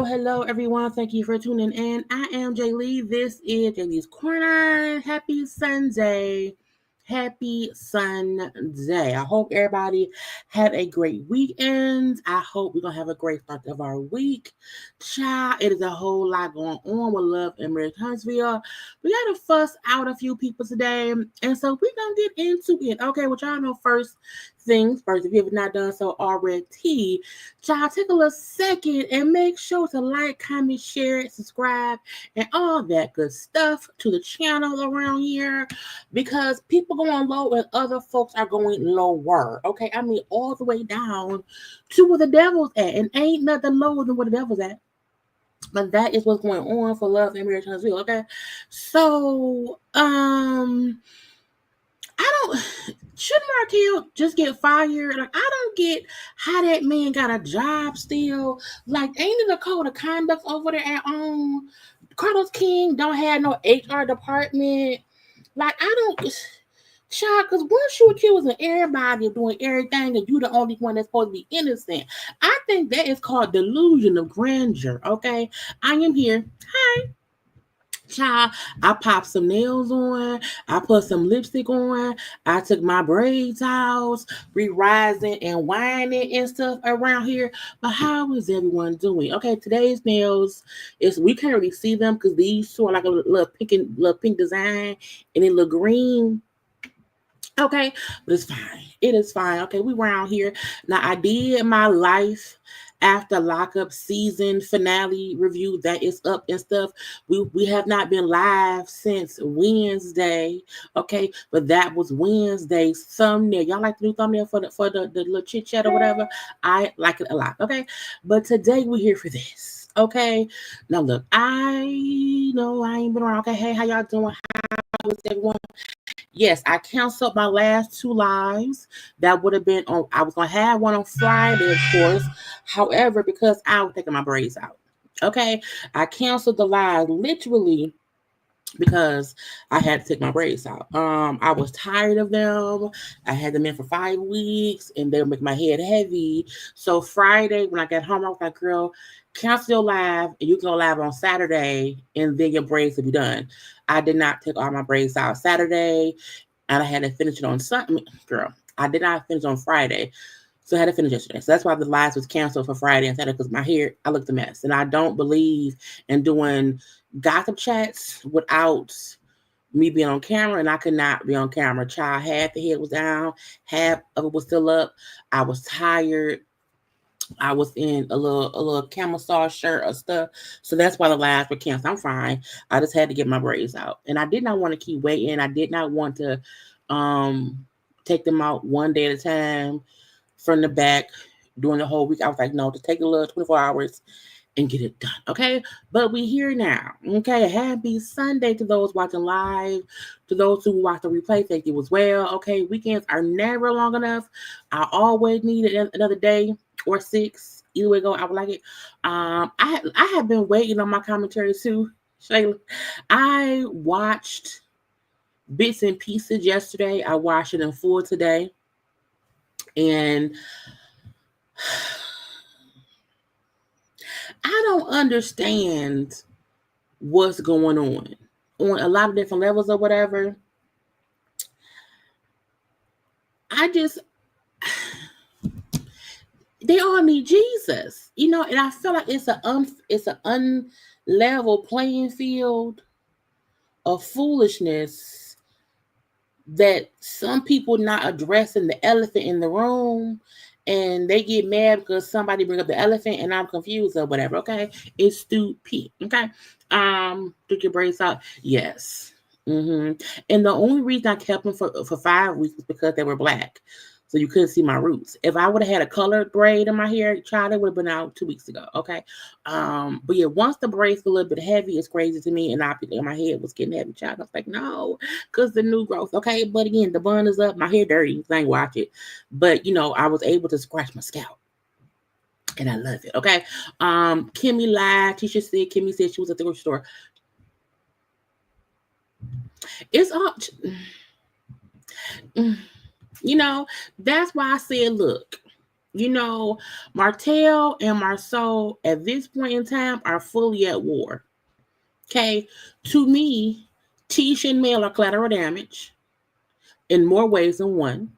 Hello, everyone. Thank you for tuning in. I am Jaylee. This is JayLeesCorner. Happy Sunday. Happy Sunday. I hope everybody had a great weekend. I hope we're going to have a great start of our week. Child, it is a whole lot going on with Love and Marriage Huntsville. We got to fuss out a few people today. And so we're going to get into it. Okay, well, y'all know first things first. If you have not done so already, y'all take a little second and make sure to like, comment, share, subscribe, and all that good stuff to the channel around here, because people going low and other folks are going lower. Okay, I mean all the way down to where the devil's at, and ain't nothing lower than where the devil's at. But that is what's going on for Love and Marriage Huntsville. Okay, so should Martell just get fired? Like, I don't get how that man got a job still. Like, ain't it a code of conduct over there at Carlos King don't have no HR department? Like, I don't, child, because once you accusing everybody of doing everything and you the only one that's supposed to be innocent, I think that is called delusion of grandeur. Okay, I am here. Hi. Child, I popped some nails on. I put some lipstick on. I took my braids out, re-rising and whining and stuff around here. But how is everyone doing? Okay, today's nails is, we can't really see them because these two are like a little pink design and they look green. Okay, but it's fine. It is fine. Okay, we around here. Now, I did my life after lockup season finale review that is up and stuff. We have not been live since Wednesday. Okay, but that was Wednesday's thumbnail. Y'all like the new thumbnail for the little chit chat or whatever? I like it a lot. Okay, but today we're here for this. Okay, now look, I know I ain't been around. Okay, hey, how y'all doing? How is everyone? Yes, I canceled my last two lives. That would have been on, I was going to have one on Friday, of course. However, because I was taking my braids out. Okay, I canceled the live literally because I had to take my braids out. I was tired of them. I had them in for 5 weeks and they would make my head heavy. So Friday when I got home, I was like, girl, cancel your live and you can go live on Saturday and then your braids will be done. I did not take all my braids out Saturday and I had to finish it on Sunday. Girl, I did not finish on Friday. So I had to finish yesterday. So that's why the lives was canceled for Friday and Saturday, because my hair, I looked a mess. And I don't believe in doing gossip chats without me being on camera, and I could not be on camera. Child, half the head was down, half of it was still up. I was tired. I was in a little camouflage shirt or stuff. So that's why the lives were canceled. I'm fine. I just had to get my braids out. And I did not want to keep waiting. I did not want to take them out one day at a time from the back during the whole week. I was like, no, to take a little 24 hours and get it done. Okay. But we here now. Okay. Happy Sunday to those watching live, to those who watch the replay. Thank you as well. Okay. Weekends are never long enough. I always need another day or 6. Either way go, I would like it. I have been waiting on my commentary too, Shayla. I watched bits and pieces yesterday. I watched it in full today. And I don't understand what's going on a lot of different levels or whatever. They all need Jesus, and I feel like it's an unlevel playing field of foolishness that some people not addressing the elephant in the room, and they get mad because somebody bring up the elephant and I'm confused or whatever. Okay. It's stupid. Okay. Took your braids out. Yes. And the only reason I kept them for 5 weeks was because they were black. So you couldn't see my roots. If I would have had a colored braid in my hair, child, it would have been out 2 weeks ago. Okay. But yeah, once the braids were a little bit heavy, it's crazy to me. And my head was getting heavy, child. I was like, no, because the new growth. Okay. But again, the bun is up. My hair dirty. I ain't watch it. But I was able to scratch my scalp. And I love it. Okay. Kimmy lied. Kimmy said she was at the grocery store. It's all, that's why I said, look, Martell and Marsau at this point in time are fully at war. Okay. To me, Tisha and Mel are collateral damage in more ways than one.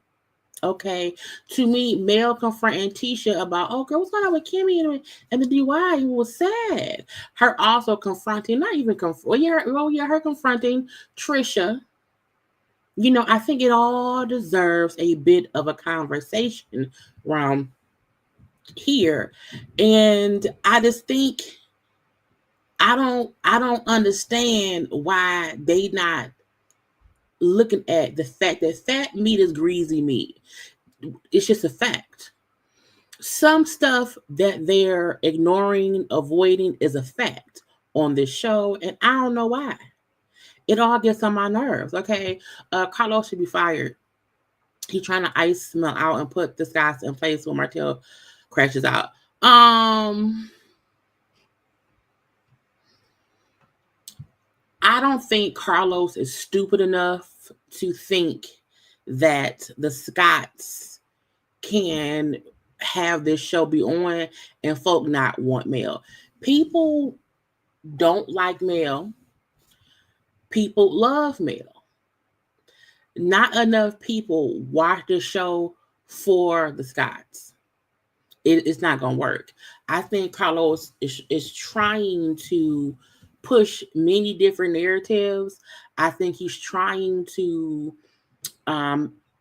Okay. To me, Mel confronting Tisha about, oh, girl, what's going on with Kimmy and the DUI? It was sad. Her also confronting, her confronting Trisha. I think it all deserves a bit of a conversation around here. And I just think I don't understand why they not looking at the fact that fat meat is greasy meat. It's just a fact. Some stuff that they're ignoring, avoiding is a fact on this show, and I don't know why. It all gets on my nerves. Okay. Carlos should be fired. He's trying to ice Mel out and put this guy in place when Martell crashes out. I don't think Carlos is stupid enough to think that the Scotts can have this show be on and folk not want Mel. People don't like Mel. People love Mel. Not enough people watch the show for the Scotts. It's not going to work. I think Carlos is trying to push many different narratives. I think he's trying to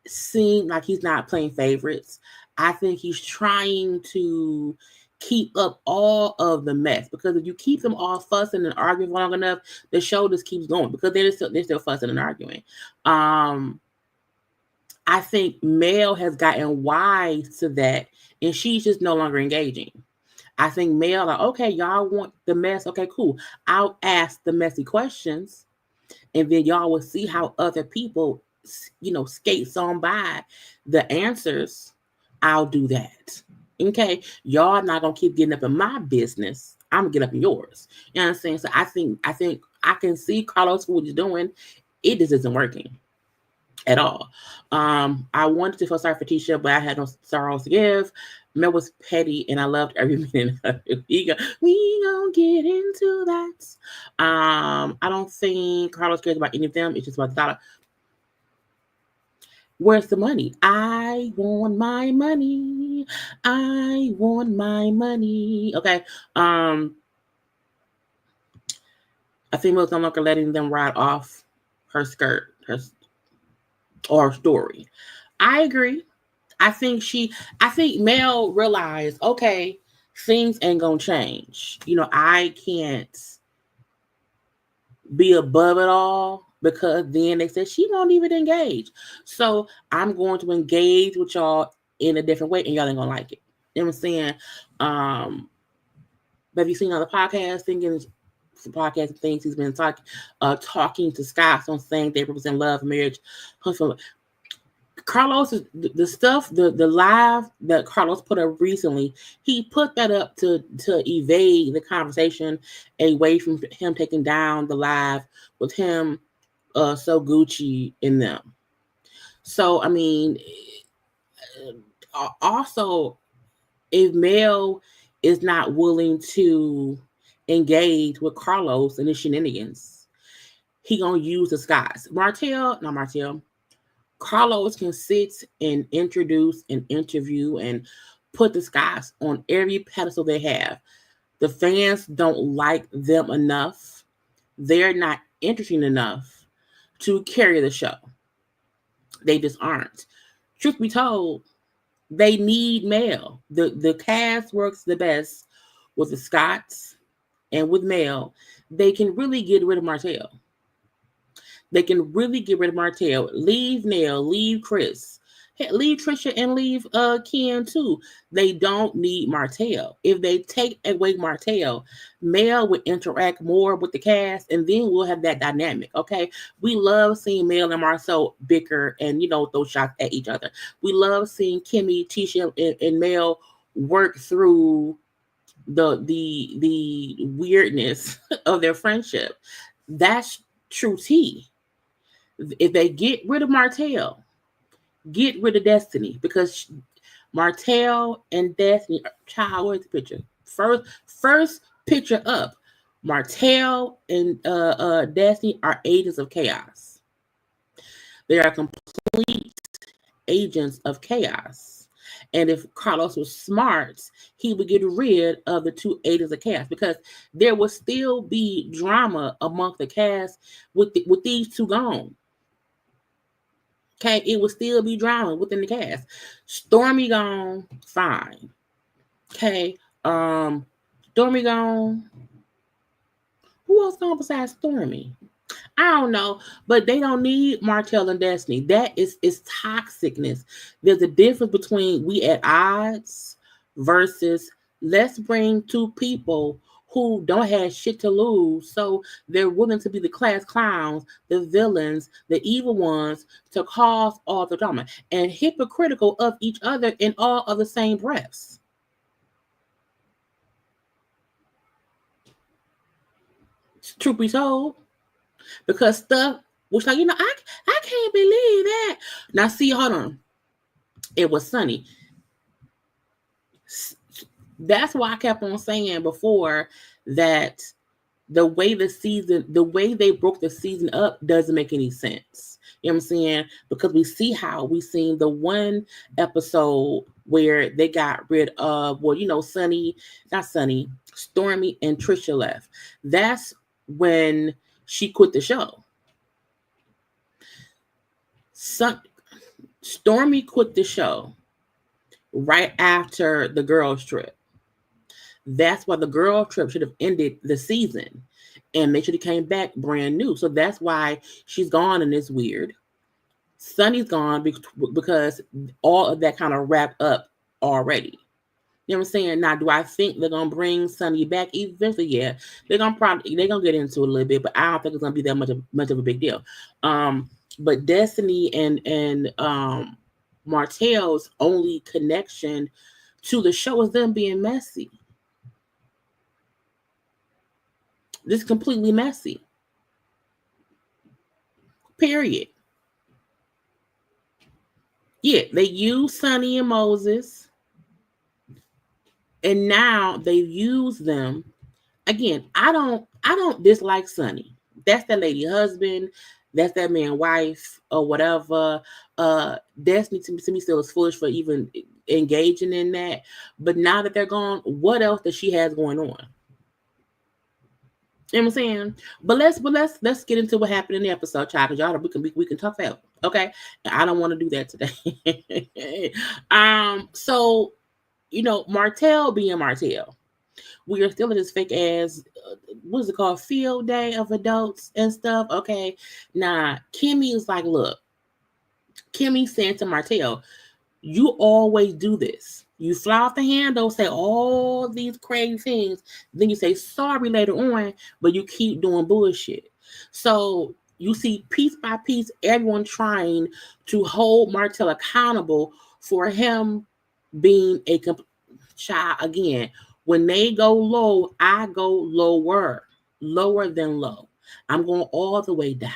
seem like he's not playing favorites. I think he's trying to keep up all of the mess, because if you keep them all fussing and arguing long enough, the show just keeps going because they're still fussing and arguing. I think Mel has gotten wise to that, and she's just no longer engaging. I think Mel, like, okay, y'all want the mess. Okay, cool. I'll ask the messy questions, and then y'all will see how other people, skates on by the answers. I'll do that. Okay, y'all not gonna keep getting up in my business. I'm gonna get up in yours. You know what I'm saying? So I think I can see Carlos what he's doing. It just isn't working at all. I wanted to feel sorry for Tisha, but I had no sorrows to give. Mel was petty, and I loved every minute of it. We gonna get into that. I don't think Carlos cares about any of them. It's just about the dollar. Where's the money? I want my money. money. I want my money. Okay. A female's no longer letting them ride off her skirt, or story. I agree. I think Mel realized, okay, things ain't gonna change. I can't be above it all, because then they said she won't even engage. So I'm going to engage with y'all in a different way, and y'all ain't gonna like it. You know what I'm saying? Have you seen other podcasts thinking podcast things he's been talking to Scott on saying they represent love, marriage, husband. Carlos is the stuff, the live that Carlos put up recently. He put that up to evade the conversation away from him taking down the live with him, So Gucci in them. So I mean, also, if Mel is not willing to engage with Carlos and his shenanigans, he gonna use the skies. Carlos can sit and introduce and interview and put the skies on every pedestal they have. The fans don't like them enough. They're not interesting enough to carry the show. They just aren't. Truth be told, they need Mel. The cast works the best with the Scotts and with Mel. They can really get rid of Martell. Leave Nell, leave Chris, leave Trisha, and leave Ken too. They don't need Martell. If they take away Martell, Mel would interact more with the cast, and then we'll have that dynamic. Okay, we love seeing Mel and Marsau bicker and throw shots at each other. We love seeing Kimmy, Tisha, and Mel work through the weirdness of their friendship. That's true tea. If they get rid of Martell, get rid of Destiny, because Martell and Destiny, child, where's the picture? First picture up. Martell and Destiny are agents of chaos. They are complete agents of chaos. And if Carlos was smart, he would get rid of the two agents of chaos, because there would still be drama among the cast with these two gone. Okay, it would still be drama within the cast. Stormy gone, fine. Okay, Stormy gone. Who else gone besides Stormy? I don't know, but they don't need Martell and Destiny. That is toxicness. There's a difference between we at odds versus let's bring two people who don't have shit to lose, so they're willing to be the class clowns, the villains, the evil ones, to cause all the drama, and hypocritical of each other in all of the same breaths. Truth be told, because stuff was like, I can't believe that. Now see, hold on. It was Sunny. That's why I kept on saying before that the way they broke the season up doesn't make any sense. You know what I'm saying? Because we seen the one episode where they got rid of, Stormy and Trisha left. That's when she quit the show. Stormy quit the show right after the girls' trip. That's why the girl trip should have ended the season, and they should have came back brand new. So that's why she's gone, and it's weird. Sunny's gone because all of that kind of wrapped up already. You know what I'm saying? Now, do I think they're gonna bring Sunny back eventually? Yeah, they're gonna get into it a little bit, but I don't think it's gonna be that much of a big deal. But Destiny and Martell's only connection to the show is them being messy. This is completely messy. Period. Yeah, they used Sunny and Moses, and now they've used them again. I don't dislike Sunny. That's that lady husband. That's that man wife or whatever. Destiny to me still is foolish for even engaging in that. But now that they're gone, what else does she has going on? You know what I'm saying? But let's get into what happened in the episode, child. Because y'all, we can talk about, okay? And I don't want to do that today. So Martell being Martell, we are still in this fake ass, what is it called, field day of adults and stuff. Okay, now Kimmy is like, look, Kimmy saying to Martell, you always do this. You fly off the handle, say all these crazy things, then you say sorry later on, but you keep doing bullshit. So you see, piece by piece, everyone trying to hold Martell accountable for him being a child. Again, when they go low, I go lower than low. I'm going all the way down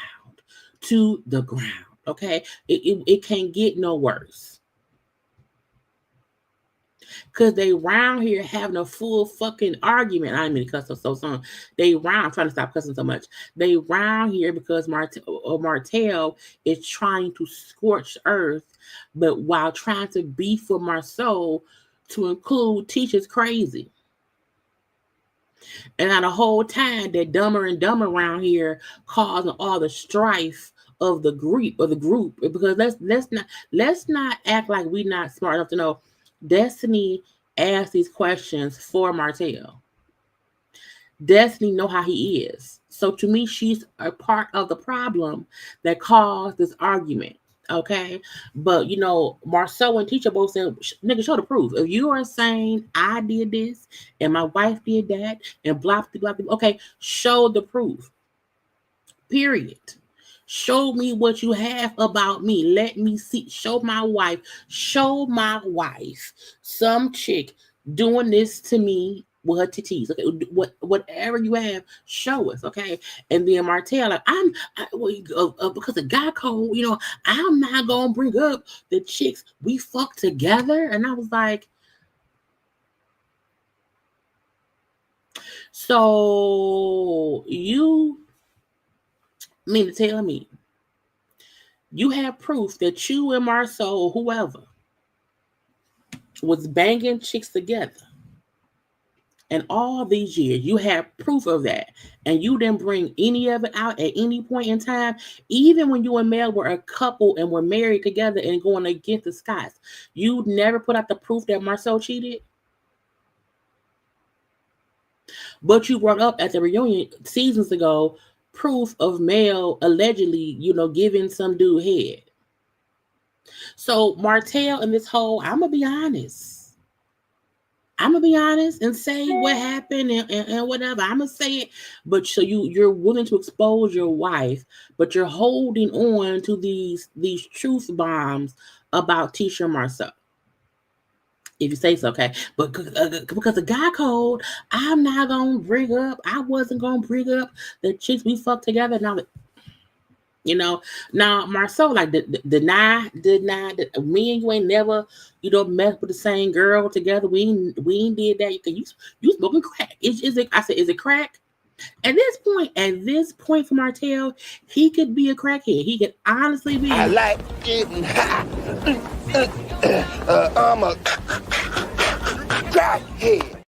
to the ground. Okay, it can't get no worse. Because they round here having a full fucking argument. I didn't mean to cuss so soon. I'm trying to stop cussing so much. They round here because Martell is trying to scorch earth, but while trying to be for Marsau to include Tisha's crazy. And now the whole time they're dumber and dumber around here, causing all the strife of the group. Because let's not act like we're not smart enough to know. Destiny asked these questions for Martell. Destiny know how he is. So to me, she's a part of the problem that caused this argument. Okay, but Marsau and Tisha both said, nigga, show the proof. If you are saying I did this and my wife did that and blah, blah, blah, okay, show the proof. Period. Show me what you have about me. Let me see. Show my wife some chick doing this to me with her titties. Okay, whatever you have, show us. Okay, and then Martell, like because of guy code, I'm not gonna bring up the chicks we fucked together. And I was like, so you mean to tell me you have proof that you and Marsau or whoever was banging chicks together? And all these years, you have proof of that. And you didn't bring any of it out at any point in time. Even when you and Mel were a couple and were married together and going against the Scots, you never put out the proof that Marsau cheated. But you brought up at the reunion seasons ago proof of Mel allegedly, giving some dude head. So Martell and this whole, I'm going to be honest and say what happened and whatever. I'm going to say it. But so you're willing to expose your wife, but you're holding on to these truth bombs about Tisha and Marsau. If you say so, okay. But because of guy code, I wasn't going to bring up the chicks we fucked together. Now, now Marsau like deny that me and you ain't never, mess with the same girl together. We ain't did that. You smoking crack. Is it crack? At this point for Martell, he could be a crackhead. He could honestly be. I like getting high. I'm a crackhead.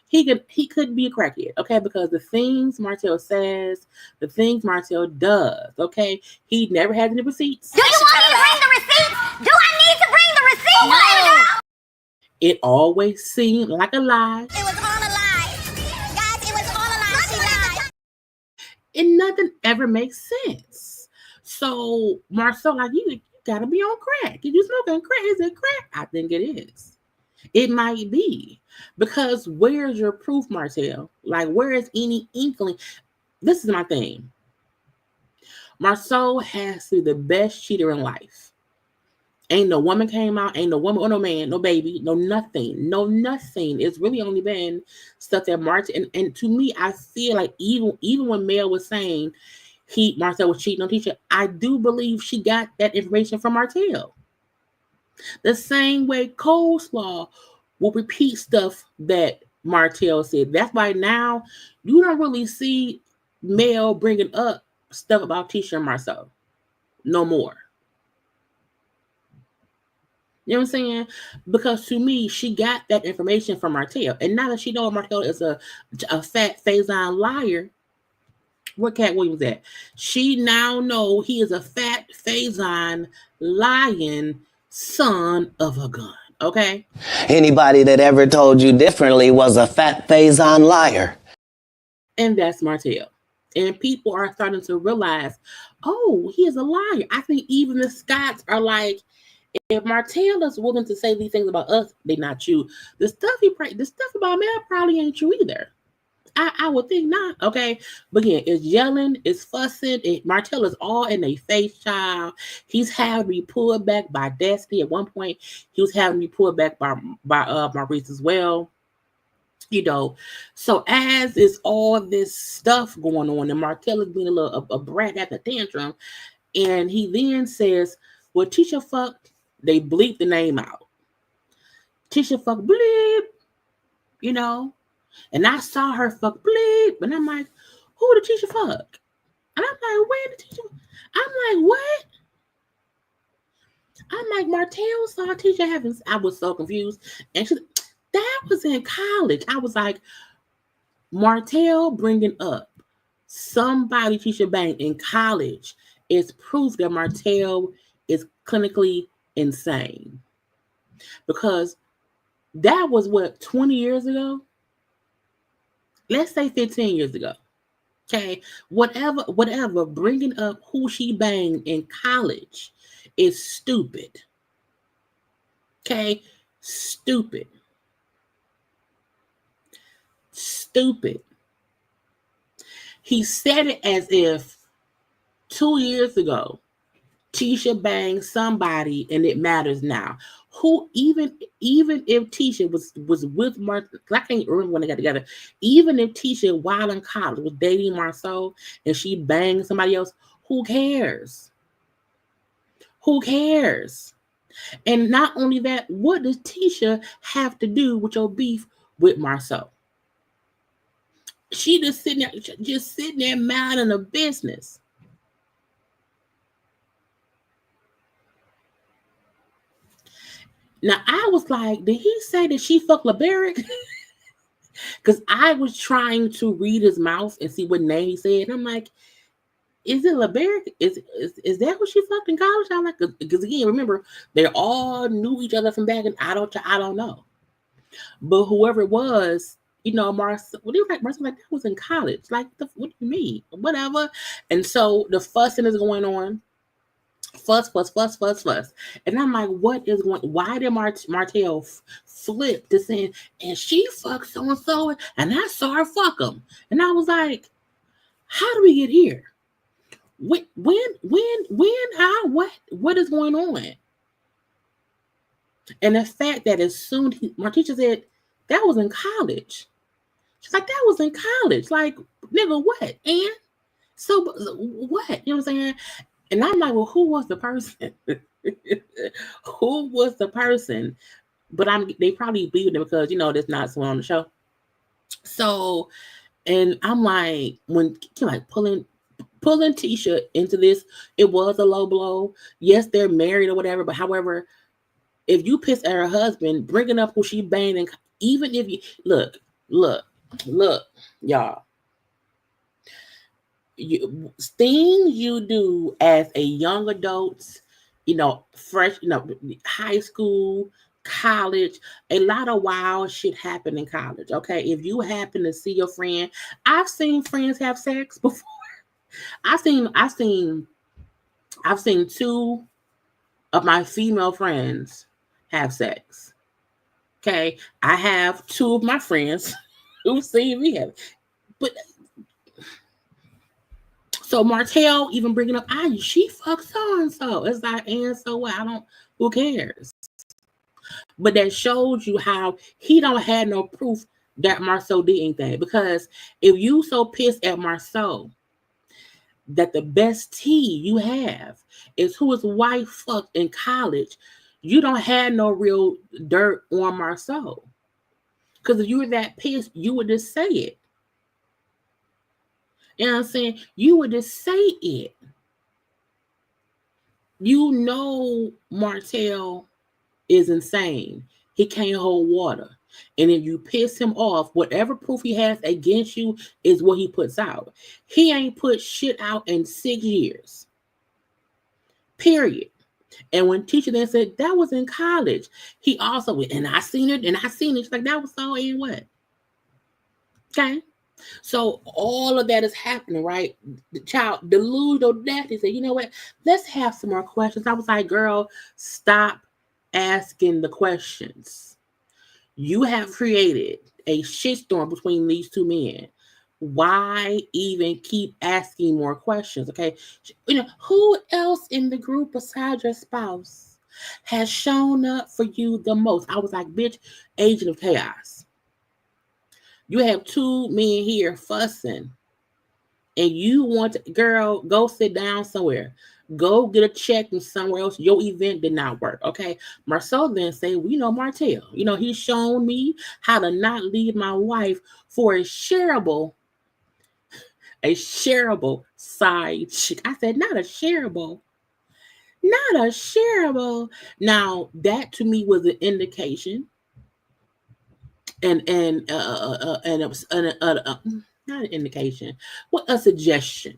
He could be a crackhead, okay? Because the things Martell says, the things Martell does, okay? He never had any receipts. Do you want me to bring the receipts? Do I need to bring the receipts? No. It always seemed like a lie. It was all a lie. Guys, it was all a lie. She lied. And nothing ever makes sense. So Marsau, like, you gotta be on crack. If you smoking crack, is it crack? I think it is. It might be. Because where's your proof, Martell? Like, where is any inkling? This is my thing. Marsau has to be the best cheater in life. Ain't no woman came out, ain't no woman or no man, no baby, no nothing. It's really only been stuff that Martell, and to me, I feel like even when Mel was saying Marsau was cheating on Tisha, I do believe she got that information from Martell. The same way Coleslaw will repeat stuff that Martell said. That's why now you don't really see Mel bringing up stuff about Tisha and Marsau no more. You know what I'm saying? Because to me, she got that information from Martell. And now that she knows Martell is a fat Faison liar, where Cat Williams at? She now know he is a fat Faison lying son of a gun. Okay? Anybody that ever told you differently was a fat Faison liar. And that's Martell. And people are starting to realize, oh, he is a liar. I think even the Scots are like, if Martell is willing to say these things about us, they not true. The stuff about Mel probably ain't true either. I would think not. Okay, but again, it's yelling, it's fussing. Martell is all in a face, child. He's having me pulled back by Destiny. At one point, he was having me pulled back by Maurice as well. You know, so as is all this stuff going on, and Martell is being a brat at the tantrum, and he then says, "Well, Tisha fucked." They bleep the name out. Tisha fuck bleep, you know. And I saw her fuck bleep, and I'm like, who did Tisha fuck? And I'm like, where did Tisha? I'm like, what? I'm like, Martell saw Tisha having. I was so confused, and that was in college. I was like, Martell bringing up somebody Tisha banged in college is proof that Martell is clinically insane, because that was what, 20 years ago? Let's say 15 years ago. Okay, whatever, bringing up who she banged in college is stupid. Okay, stupid. He said it as if 2 years ago Tisha banged somebody and it matters now. Who, even if Tisha was with Martell, I can't remember when they got together. Even if Tisha, while in college, was dating Marsau and she banged somebody else, who cares? Who cares? And not only that, what does Tisha have to do with your beef with Marsau? She just sitting there minding her business. Now, I was like, did he say that she fucked LeBaric? Because I was trying to read his mouth and see what name he said. And I'm like, is it LeBaric? Is that what she fucked in college? I'm like, because again, remember, they all knew each other from back, and I don't know. But whoever it was, you know, Marcel, what do you like? Marcel, like, that was in college. Like, what do you mean? Whatever. And so the fussing is going on. Fuss. And I'm like, what is going? Why did Martell flip to saying, and she fucked so-and-so, and I saw her fuck him? And I was like, how do we get here? When, how, what is going on? And the fact that as soon my teacher said, that was in college. She's like, that was in college. Like, nigga, what? And so what? You know what I'm saying? And I'm like, well, who was the person? Who was the person? But they probably believed it because, you know, there's not someone on the show. So, and I'm like, when like pulling Tisha into this, it was a low blow. Yes, they're married or whatever, but however, if you piss at her husband, bringing up who she banged, and even if you look, y'all, things you do as a young adult, you know, fresh, you know, high school, college, a lot of wild shit happen in college. Okay, if you happen to see your friend, I've seen friends have sex before. I've seen two of my female friends have sex. Okay, I have two of my friends who've seen me have, but so Martell even bringing up, she fucked so and so. It's like, and so what? Who cares? But that shows you how he don't have no proof that Marsau did anything. Because if you so pissed at Marsau that the best tea you have is who his wife fucked in college, you don't have no real dirt on Marsau. Because if you were that pissed, you would just say it. You know what I'm saying? You would just say it. You know Martell is insane. He can't hold water. And if you piss him off, whatever proof he has against you is what he puts out. He ain't put shit out in 6 years. Period. And when teacher then said that was in college, he also went, and I seen it, and I seen it. She's like, that was so and what? Okay. So all of that is happening, right? The child delusional death. He said, you know what? Let's have some more questions. I was like, girl, stop asking the questions. You have created a shitstorm between these two men. Why even keep asking more questions? Okay. You know, who else in the group besides your spouse has shown up for you the most? I was like, bitch, agent of chaos. You have two men here fussing, and you want to, girl, go sit down somewhere. Go get a check from somewhere else. Your event did not work. Okay. Marsau then say, well, you know, Martell, you know, he's shown me how to not leave my wife for a shareable side chick. I said, not a shareable. Not a shareable. Now, that to me was an indication and it was not an indication, what a suggestion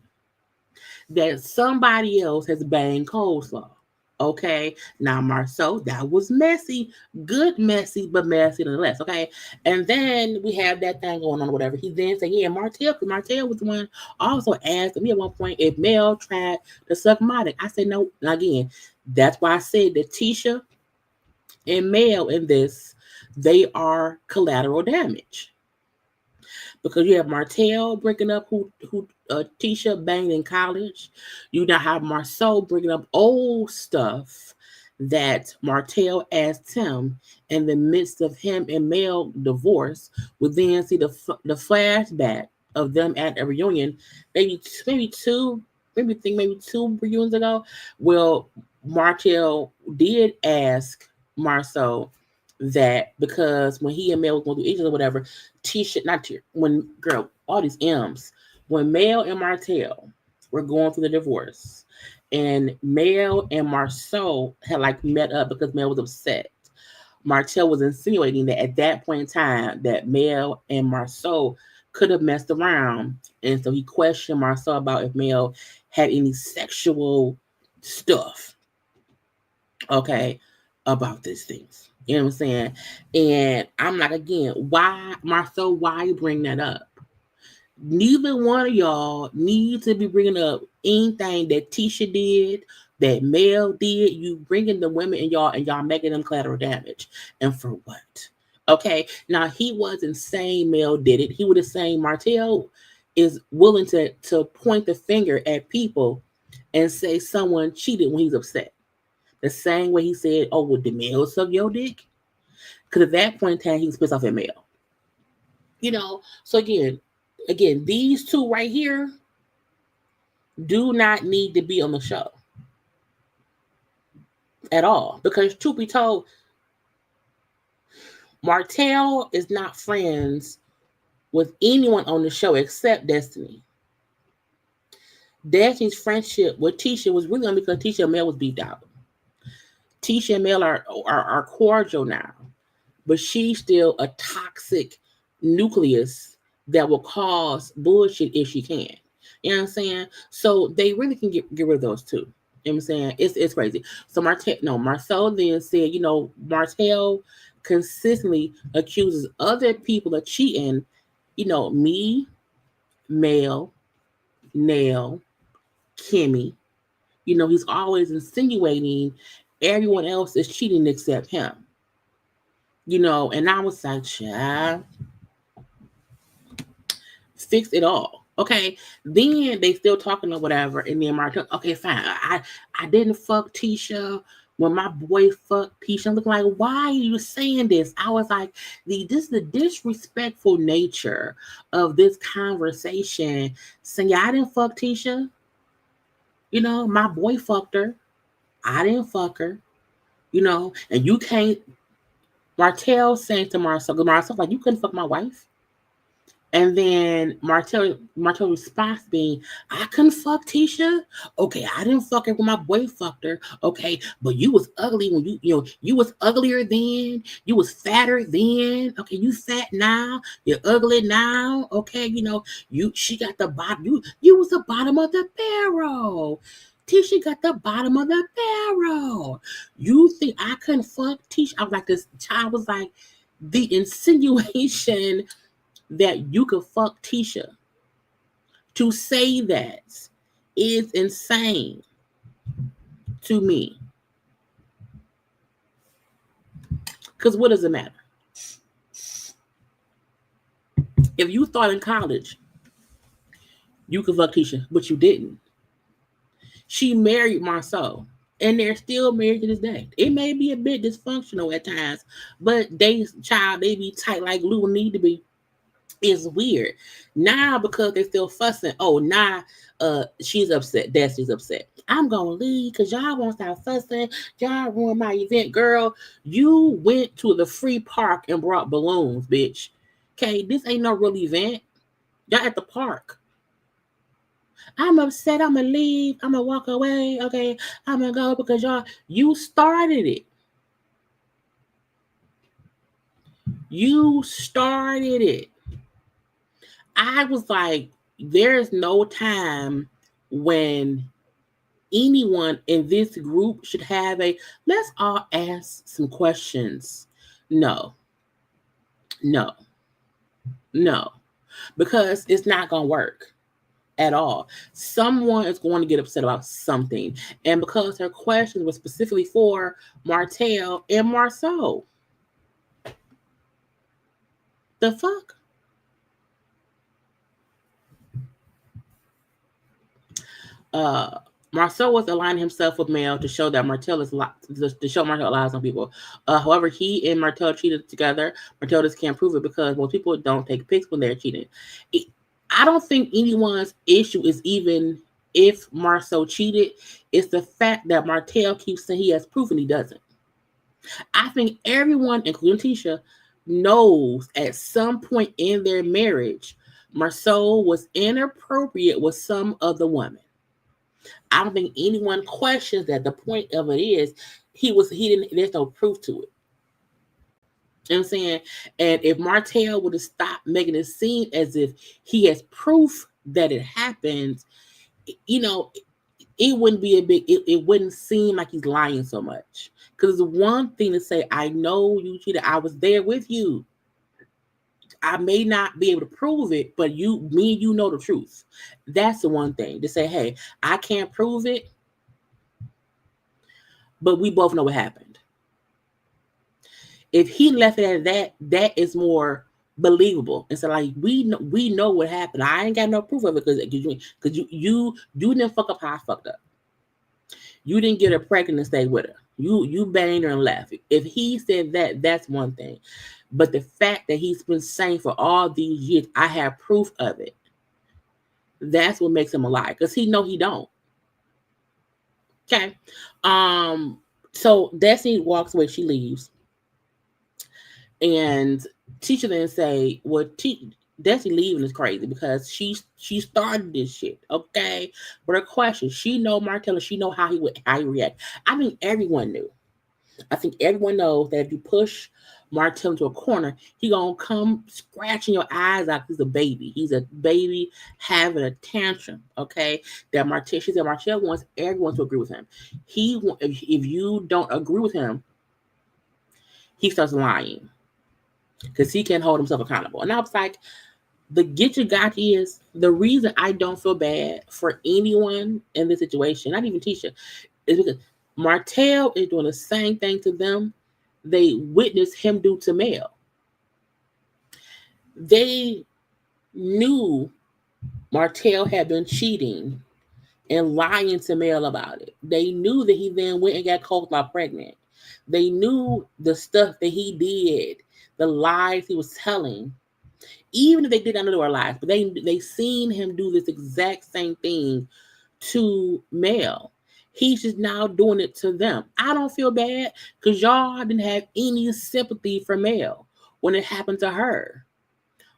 that somebody else has banged coleslaw. Okay, now Marsau, that was messy, good messy, but messy nonetheless. Okay, and then we have that thing going on, or whatever. He then said, "Yeah, Martell, because Martell was the one also asked me at one point if Mel tried to suck my dick." I said no. Again, that's why I said that Tisha and Mel in this, they are collateral damage. Because you have Martell bringing up who Tisha banged in college. You now have Marsau bringing up old stuff that Martell asked him in the midst of him and Mel divorce. We then see the flashback of them at a reunion, maybe two reunions ago. Well, Martell did ask Marsau that because when he and Mel was going through Egypt or whatever, Tisha, not Tisha, when girl, all these M's, when Mel and Martell were going through the divorce, and Mel and Marsau had like met up because Mel was upset. Martell was insinuating that at that point in time that Mel and Marsau could have messed around, and so he questioned Marsau about if Mel had any sexual stuff, okay, about these things. You know what I'm saying? And I'm like, again, why, Marsau, why you bring that up? Neither one of y'all need to be bringing up anything that Tisha did, that Mel did. You bringing the women and y'all making them collateral damage. And for what? Okay. Now, he wasn't saying Mel did it. He would have saying Martell is willing to point the finger at people and say someone cheated when he's upset. The same way he said, oh, well, did Mel suck your dick? Because at that point in time, he was pissed off at Mel. You know, so again, these two right here do not need to be on the show at all. Because truth be told, Martell is not friends with anyone on the show except Destiny. Destiny's friendship with Tisha was really only because Tisha and Mel was beat out. Tisha and Mel are cordial now, but she's still a toxic nucleus that will cause bullshit if she can. You know what I'm saying? So they really can get rid of those two. You know what I'm saying? It's crazy. So Marsau then said, you know, Martell consistently accuses other people of cheating, you know, me, Mel, Nell, Kimmy. You know, he's always insinuating everyone else is cheating except him. You know, and I was like, child, fix it all. Okay. Then they still talking or whatever. And then Martell, okay, fine. I didn't fuck Tisha when my boy fucked Tisha. I'm looking like, why are you saying this? I was like, this is the disrespectful nature of this conversation. Saying, yeah, I didn't fuck Tisha. You know, my boy fucked her. I didn't fuck her. You know, and you can't. Martell saying to Marsau, like, you couldn't fuck my wife. And then Martell response being, I couldn't fuck Tisha. Okay, I didn't fuck her when my boy fucked her. Okay, but you was ugly when you was uglier then. You was fatter then. Okay, you fat now. You're ugly now. Okay, she got the bottom. You was the bottom of the barrel. Tisha got the bottom of the barrel. You think I couldn't fuck Tisha? I was like, this child was like, the insinuation that you could fuck Tisha. To say that is insane to me. Because what does it matter? If you thought in college you could fuck Tisha, but you didn't. She married Marsau, and they're still married to this day. It may be a bit dysfunctional at times, but they be tight like glue and need to be. It's weird. Now because they're still fussing, she's upset. Destiny's upset. I'm gonna leave because y'all won't stop fussing. Y'all ruined my event. Girl, you went to the free park and brought balloons, bitch. Okay, this ain't no real event. Y'all at the park. I'm upset. I'm gonna leave. I'm gonna walk away. Okay, I'm gonna go because you started it. You started it. I was like, there's no time when anyone in this group should have let's all ask some questions. No. Because it's not going to work at all. Someone is going to get upset about something. And because her questions were specifically for Martell and Marsau. The fuck? Marsau was aligning himself with Mel to show that Martell lies on people. However, he and Martell cheated together. Martell just can't prove it because most people don't take pics when they're cheating. I don't think anyone's issue is even if Marsau cheated. It's the fact that Martell keeps saying he has proof and he doesn't. I think everyone, including Tisha, knows at some point in their marriage, Marsau was inappropriate with some other woman. I don't think anyone questions that. The point of it is there's no proof to it. You know what I'm saying? And if Martell would have stopped making it seem as if he has proof that it happened, it wouldn't be it wouldn't seem like he's lying so much. Because it's one thing to say, I know you cheated, I was there with you. I may not be able to prove it, but me and you know the truth. That's the one thing. To say, hey, I can't prove it, but we both know what happened. If he left it at that is more believable. And so like we know what happened. I ain't got no proof of it because you didn't fuck up how I fucked up. You didn't get her pregnant and stay with her. You banged her and left. If he said that, that's one thing. But the fact that he's been saying for all these years, I have proof of it. That's what makes him a liar. Because he don't. Okay. So Destiny walks away, she leaves. And Tisha then say, well, Destiny leaving is crazy because she started this shit, okay? But her question, she know Martell, she know how he react. I think everyone knew. I think everyone knows that if you push Martell into a corner, he gonna come scratching your eyes out. He's a baby. He's a baby having a tantrum. Okay, she said Martell wants everyone to agree with him. If you don't agree with him, he starts lying because he can't hold himself accountable. And I was like, the get you got is the reason I don't feel bad for anyone in this situation, not even Tisha, is because Martell is doing the same thing to them they witnessed him do to Mel. They knew Martell had been cheating and lying to Mel about it. They knew that he then went and got Collateral pregnant. They knew the stuff that he did, the lies he was telling. Even if they did not know they were lies, but they seen him do this exact same thing to Mel. He's just now doing it to them. I don't feel bad because y'all didn't have any sympathy for Mel when it happened to her.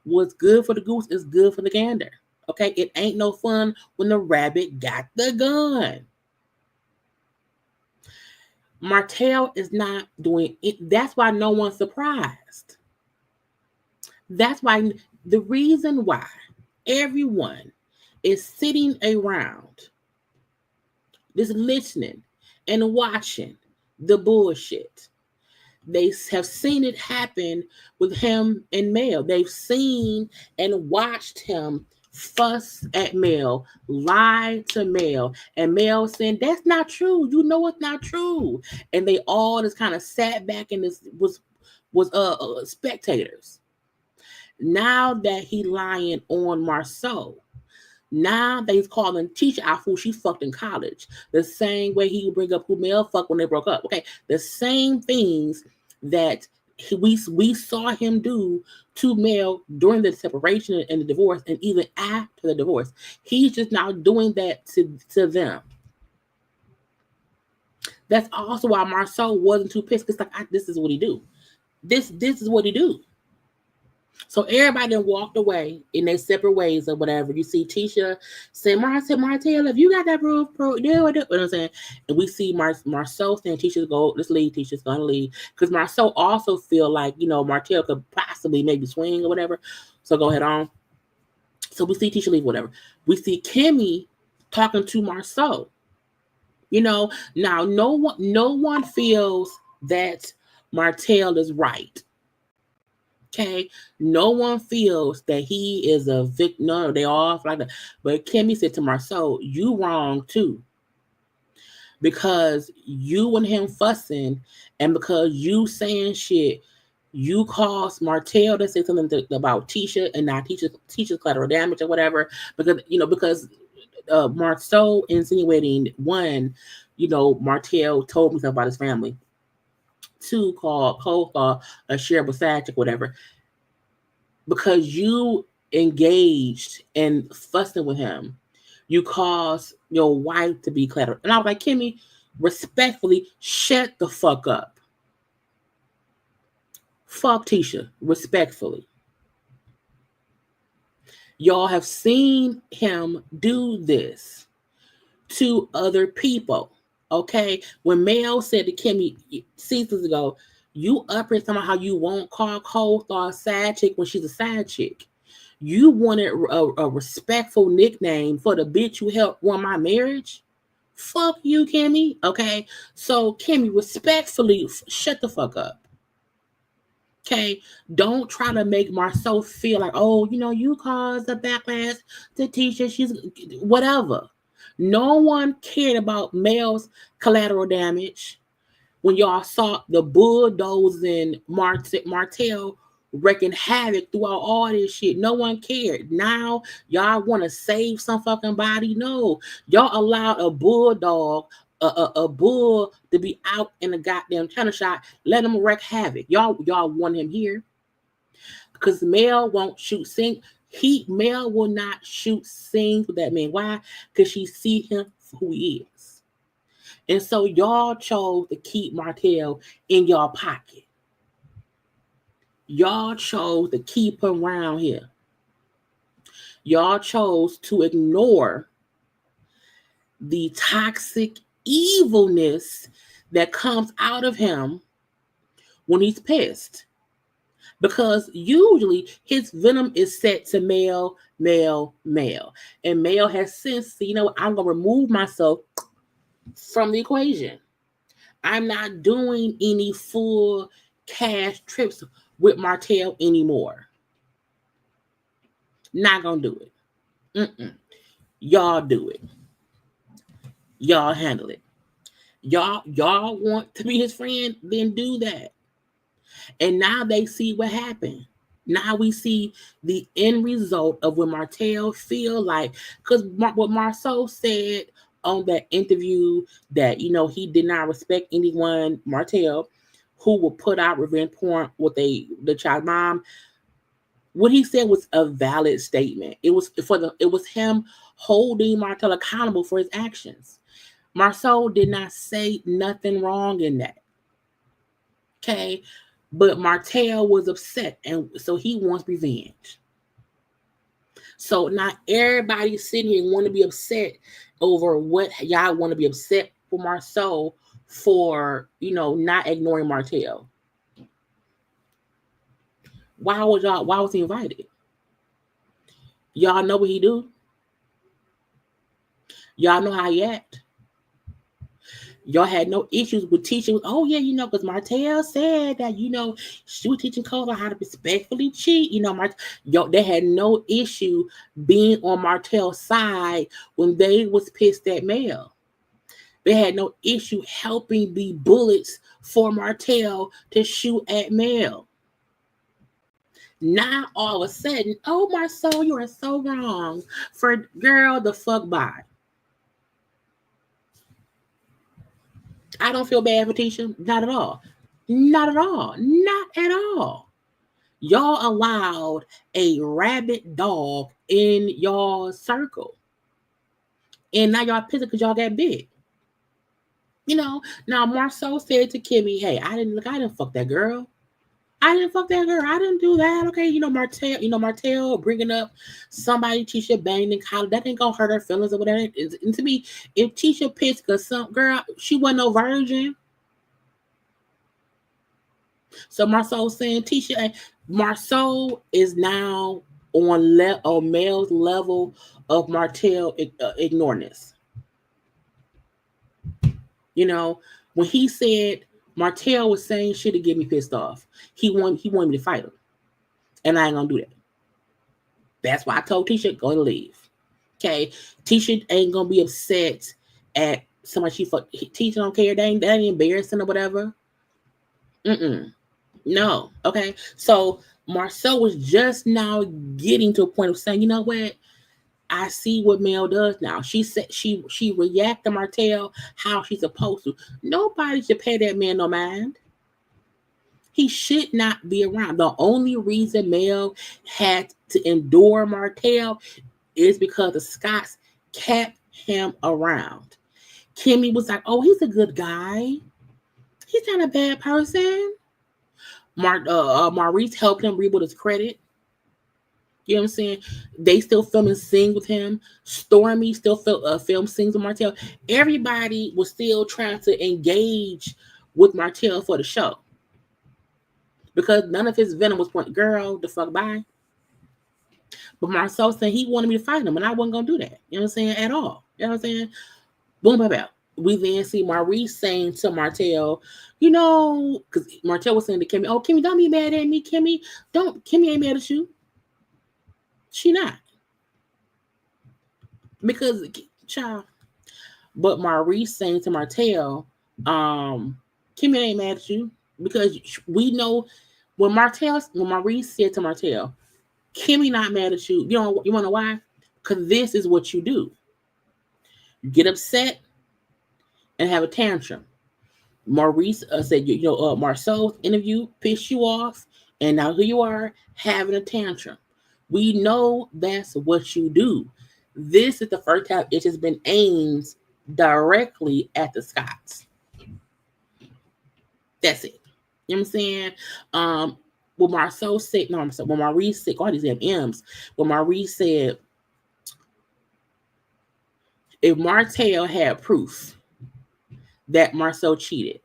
What's good for the goose is good for the gander. Okay, it ain't no fun when the rabbit got the gun. Martell is not doing it. That's why no one's surprised. That's why the reason why everyone is sitting around, just listening and watching the bullshit. They have seen it happen with him and Mel. They've seen and watched him fuss at Mel, lie to Mel, and Mel saying, that's not true. You know it's not true. And they all just kind of sat back and this was spectators. Now that he lying on Marsau, now that he's calling Tisha out who she fucked in college, the same way he would bring up who Mel fucked when they broke up. Okay, the same things that we saw him do to Mel during the separation and the divorce, and even after the divorce. He's just now doing that to them. That's also why Marsau wasn't too pissed, because like, this is what he do. This is what he do. So everybody then walked away in their separate ways or whatever. You see Tisha saying, Martell, if you got that proof, do it. You know what I'm saying? And we see Marsau saying, Tisha's go, let's leave. Tisha's going to leave. Because Marsau also feel like, Martell could possibly maybe swing or whatever. So go ahead on. So we see Tisha leave, whatever. We see Kimmy talking to Marsau. Now no one feels that Martell is right. Okay, no one feels that he is a victim. No, they all like that. But Kimmy said to Marsau, you wrong too. Because you and him fussing, and because you saying shit, you caused Martell to say something about Tisha and not Tisha's collateral damage or whatever. Because Marsau insinuating, one, Martell told me something about his family. Two, called a shareable side chick, whatever. Because you engaged in fussing with him, you caused your wife to be collateral. And I was like, Kimmy, respectfully, shut the fuck up. Fuck Tisha, respectfully. Y'all have seen him do this to other people. Okay, when Mel said to Kimmy seasons ago, you up here talking about how you won't call Cold Star a side chick when she's a side chick. You wanted a respectful nickname for the bitch who helped run my marriage. Fuck you, Kimmy. Okay, so Kimmy, respectfully, shut the fuck up. Okay, don't try to make Marsau feel like, oh, you caused the backlash to Tisha. She's whatever. No one cared about Mel's collateral damage when y'all saw the bulldozing Martell wreaking havoc throughout all this shit. No one cared. Now y'all want to save some fucking body? No. Y'all allowed a bulldog, a bull to be out in the goddamn China shot. Let him wreak havoc. Y'all want him here because Mel won't shoot sing. Mel will not shoot scenes with that man. Why? Because she see him for who he is. And so y'all chose to keep Martell in y'all pocket. Y'all chose to keep him around here. Y'all chose to ignore the toxic evilness that comes out of him when he's pissed. Because usually his venom is set to Mel. And Mel has since said, I'm going to remove myself from the equation. I'm not doing any full cash trips with Martell anymore. Not going to do it. Y'all do it. Y'all handle it. Y'all want to be his friend, then do that. And now they see what happened. Now we see the end result of what Martell feel like. Because what Marsau said on that interview that, he did not respect anyone, Martell, who would put out revenge porn with the child's mom. What he said was a valid statement. It was him holding Martell accountable for his actions. Marsau did not say nothing wrong in that. Okay? But Martell was upset, and so he wants revenge. So not everybody sitting here want to be upset over what y'all want to be upset for Marsau for, not ignoring Martell. Why was he invited? Y'all know what he do? Y'all know how he act? Y'all had no issues with teaching. Oh yeah, because Martell said that, she was teaching Karla how to respectfully cheat. They had no issue being on Martell's side when they was pissed at Mel. They had no issue helping the bullets for Martell to shoot at Mel. Now all of a sudden, oh Marsau, you are so wrong. For girl, the fuck bye. I don't feel bad for Tisha. Not at all. Not at all. Not at all. Y'all allowed a rabid dog in y'all circle. And now y'all pissed because y'all got big. Now Marsau said to Kimmy, hey, I didn't fuck that girl. I didn't fuck that girl. I didn't do that. Okay, Martell bringing up somebody Tisha banged in college. That ain't gonna hurt her feelings or whatever. And to me, if Tisha pissed because some girl, she wasn't no virgin. So Marsau saying Marsau is now on Mel's level of Martell ignoreness. When he said Martell was saying shit to get me pissed off, he wanted me to fight him, and I ain't gonna do that. That's why I told Tisha go to leave. Okay, Tisha ain't gonna be upset at somebody she fucked. Tisha don't care. That ain't embarrassing or whatever. No. Okay. So Marsau was just now getting to a point of saying, you know what? I see what Mel does now. She said she react to Martell how she's supposed to. Nobody should pay that man no mind. He should not be around. The only reason Mel had to endure Martell is because the Scots kept him around. Kimmy was like, oh, he's a good guy. He's not a bad person. Maurice helped him rebuild his credit. You know what I'm saying? They still film and sing with him. Stormy still film sings with Martell. Everybody was still trying to engage with Martell for the show. Because none of his venom was pointing, girl, the fuck bye. But Marsau said he wanted me to fight him, and I wasn't going to do that. You know what I'm saying? At all. You know what I'm saying? Boom, bam, bam. We then see Maurice saying to Martell, because Martell was saying to Kimmy, oh, Kimmy, don't be mad at me, Kimmy. Kimmy ain't mad at you. She not. Because, child. But Maurice saying to Martell, Kimmy ain't mad at you. Because we know when Maurice said to Martell, Kimmy not mad at you. You want to know why? Because this is what you do. You get upset and have a tantrum. Maurice said, Marsau's interview pissed you off, and now here you are having a tantrum. We know that's what you do. This is the first time it has been aimed directly at the Scots. That's it. You know what I'm saying? When Marsau said, when Maurice said, all these damn M's, when Maurice said, if Martell had proof that Marsau cheated,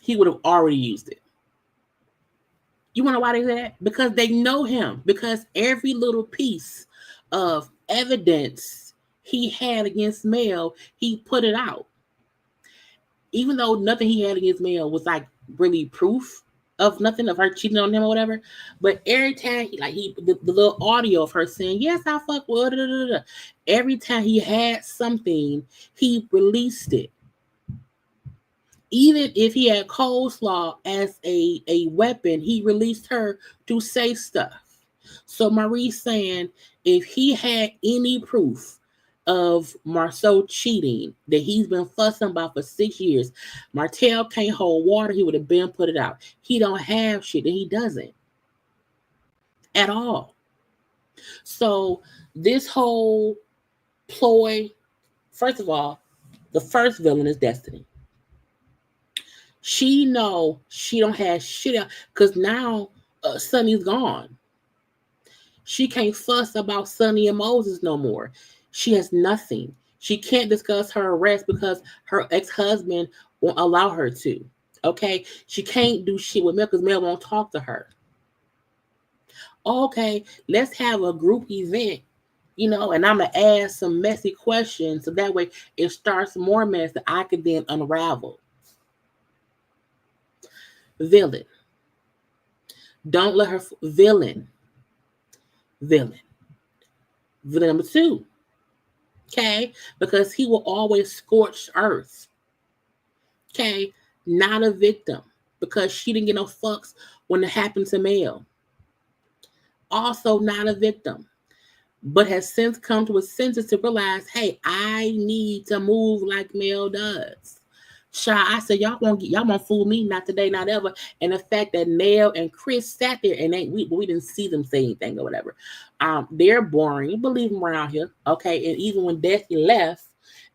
he would have already used it. You want to know why they say that? Because they know him. Because every little piece of evidence he had against Mel, he put it out. Even though nothing he had against Mel was like really proof of nothing of her cheating on him or whatever. But every time the little audio of her saying, yes, I fuck with her. Every time he had something, he released it. Even if he had coleslaw as a weapon, he released her to say stuff. So Maurice saying, if he had any proof of Marsau cheating that he's been fussing about for 6 years, Martell can't hold water, he would have been put it out. He don't have shit, and he doesn't. At all. So this whole ploy, first of all, the first villain is Destiny. She know she don't have shit out because now Sonny's gone. She can't fuss about Sonny and Moses no more. She has nothing. She can't discuss her arrest because her ex-husband won't allow her to. Okay? She can't do shit with Mel because Mel won't talk to her. Okay, let's have a group event, and I'm going to ask some messy questions so that way it starts more mess that I can then unravel. Villain. Don't let her... Villain. Villain number 2. Okay? Because he will always scorch earth. Okay? Not a victim. Because she didn't get no fucks when it happened to Mel. Also not a victim. But has since come to a senses to realize, hey, I need to move like Mel does. I said, y'all won't fool me, not today, not ever. And the fact that Nell and Chris sat there and we didn't see them say anything or whatever. They're boring. You believe them around here. Okay. And even when Destiny left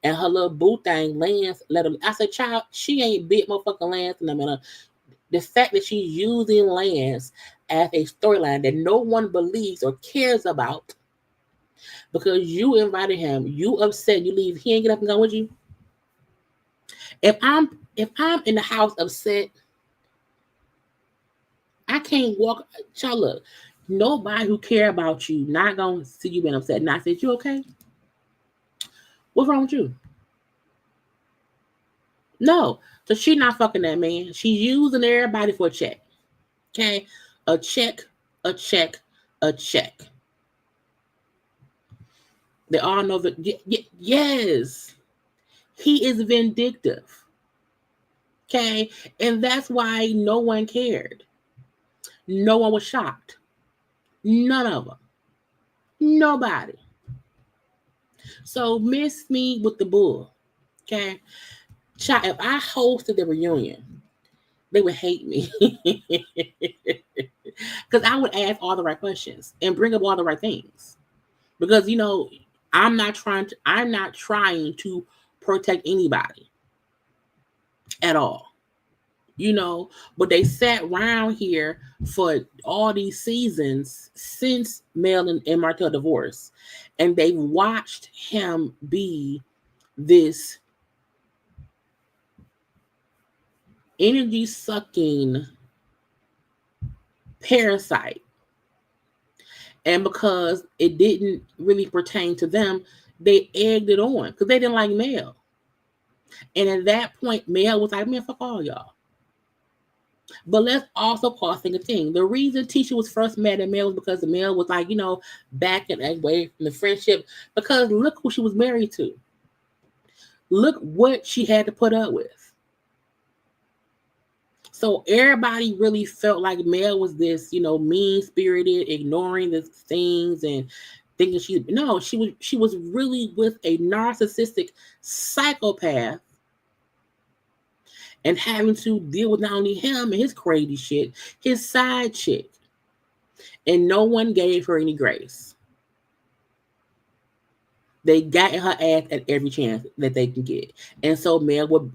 and her little boo thing, Lance, I said, child, she ain't big motherfucking Lance in a minute. The fact that she's using Lance as a storyline that no one believes or cares about because you invited him, you upset, you leave, he ain't get up and go with you. If I'm in the house upset, I can't walk. Child, look, nobody who care about you not gonna see you being upset. And I said, you okay? What's wrong with you? No. So she not fucking that man. She's using everybody for a check. Okay? A check, a check, a check. They all know that. Yes. He is vindictive. Okay? And that's why no one cared. No one was shocked. None of them. Nobody. So miss me with the bull. Okay? Child, if I hosted the reunion, they would hate me. Because I would ask all the right questions and bring up all the right things. Because, I'm not trying to protect anybody at all. But they sat around here for all these seasons since Mel and Martell divorce, and they watched him be this energy sucking parasite. And because it didn't really pertain to them, they egged it on because they didn't like Mel. And at that point, Mel was like, man, fuck all y'all. But let's also call thing a thing. The reason Tisha was first mad at Mel was because the Mel was like, backing away from the friendship. Because look who she was married to. Look what she had to put up with. So everybody really felt like Mel was this, mean-spirited, ignoring the things and thinking she was really with a narcissistic psychopath. And having to deal with not only him and his crazy shit, his side chick. And no one gave her any grace. They got in her ass at every chance that they can get. And so Mel would,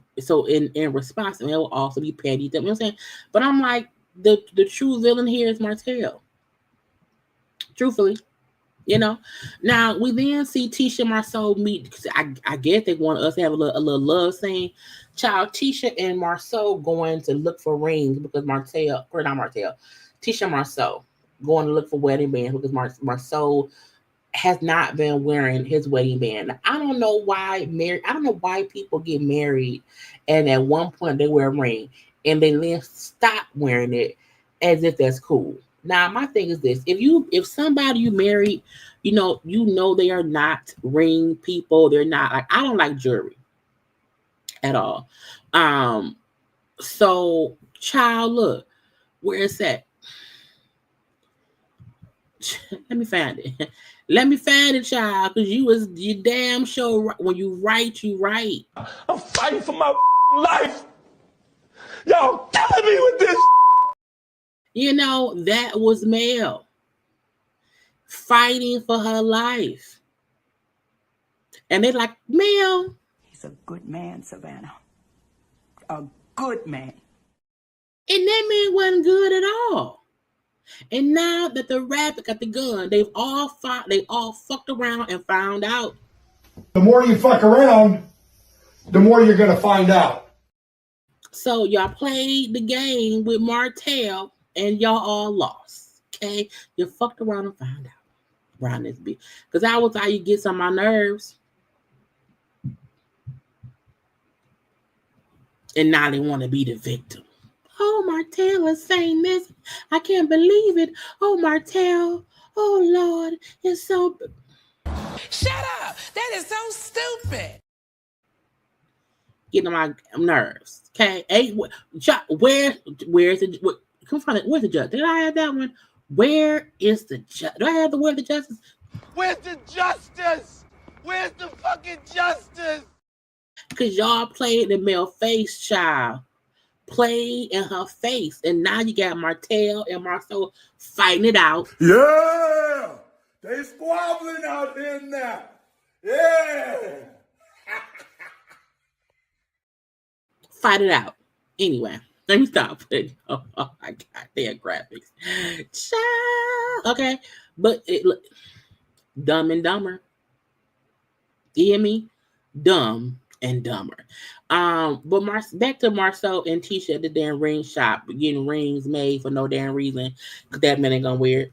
in response, Mel will also be petty. You know what I'm saying? But I'm like, the true villain here is Martell. Truthfully. Now we then see Tisha and Marsau meet because I guess they want us to have a little love scene. Child, Tisha and Marsau going to look for rings because Tisha and Marsau going to look for wedding bands because Marsau has not been wearing his wedding band. Now, I don't know why people get married and at one point they wear a ring and they then stop wearing it as if that's cool. Now, my thing is this: if somebody you married, they are not ring people. They're not like, I don't like jewelry at all. So child, look, where it's at. Let me find it. Let me find it, child, because you damn sure when you write, you write. I'm fighting for my life. Y'all killing me with this. That was Mel fighting for her life. And they're like, Mel. He's a good man, Savannah. A good man. And that man wasn't good at all. And now that the rabbit got the gun, they all fucked around and found out. The more you fuck around, the more you're gonna find out. So y'all played the game with Martell and y'all all lost. Okay? You fucked around and found out. Around this bitch. Because I was how you get on my nerves. And now they want to be the victim. Oh, Martell is saying this. I can't believe it. Oh, Martell. Oh, Lord. It's so... Shut up. That is so stupid. Getting on my nerves. Okay? Hey, where's the... Come find it. Where's the judge? Did I have that one? Where is the judge? Do I have the word the justice? Where's the justice? Where's the fucking justice? Because y'all played the male face, child. Played in her face. And now you got Martell and Marsau fighting it out. Yeah! They squabbling out here now. Yeah! Fight it out. Anyway, let me stop putting oh my goddamn graphics. Child. Okay. But it look Dumb and Dumber. You hear me? Dumb and Dumber. But back to Marsau and Tisha at the damn ring shop, getting rings made for no damn reason, because that man ain't gonna wear it.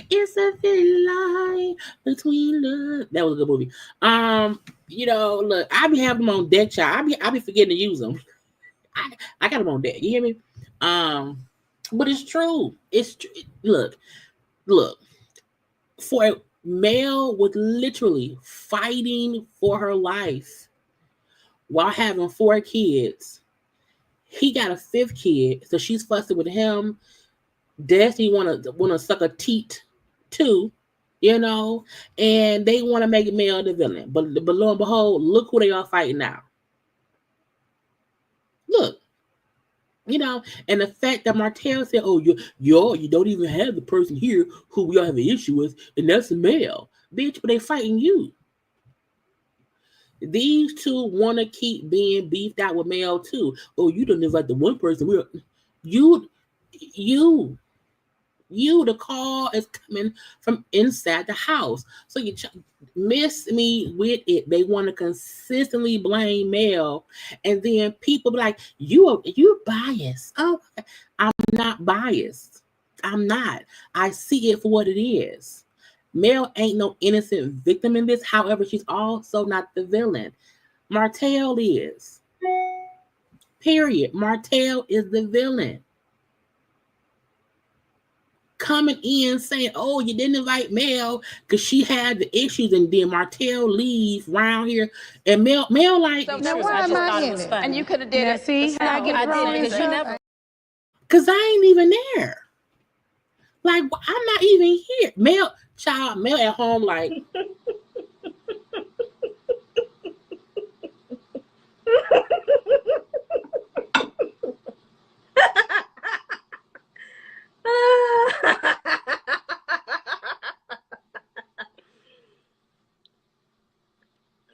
It's a thin line between love. That was a good movie. Look, I be having them on deck, child. I be forgetting to use them. I got them on deck. You hear me? But it's true. Look. For a male was literally fighting for her life while having 4 kids. He got a 5th kid, so she's fussing with him. Destiny wanna suck a teat too, and they want to make male the villain. But lo and behold, look who they are fighting now. Look. And the fact that Martell said, "Oh, you don't even have the person here who we all have an issue with, and that's a male, bitch." But they fighting you. These two want to keep being beefed out with male too. Oh, you don't invite the one person. The call is coming from inside the house. So you miss me with it. They want to consistently blame male, and then people be like, you're biased. Oh, I'm not biased. I'm not. I see it for what it is. Mel ain't no innocent victim in this. However, she's also not the villain. Martell is. Period. Martell is the villain. Coming in saying, "Oh, you didn't invite Mel because she had the issues," and then Martell leave around here, and Mel like, Now why am I in it? And you could have did Now it. see how I get thrown in stuff? because I ain't even there. Like, I'm not even here. Mel at home like.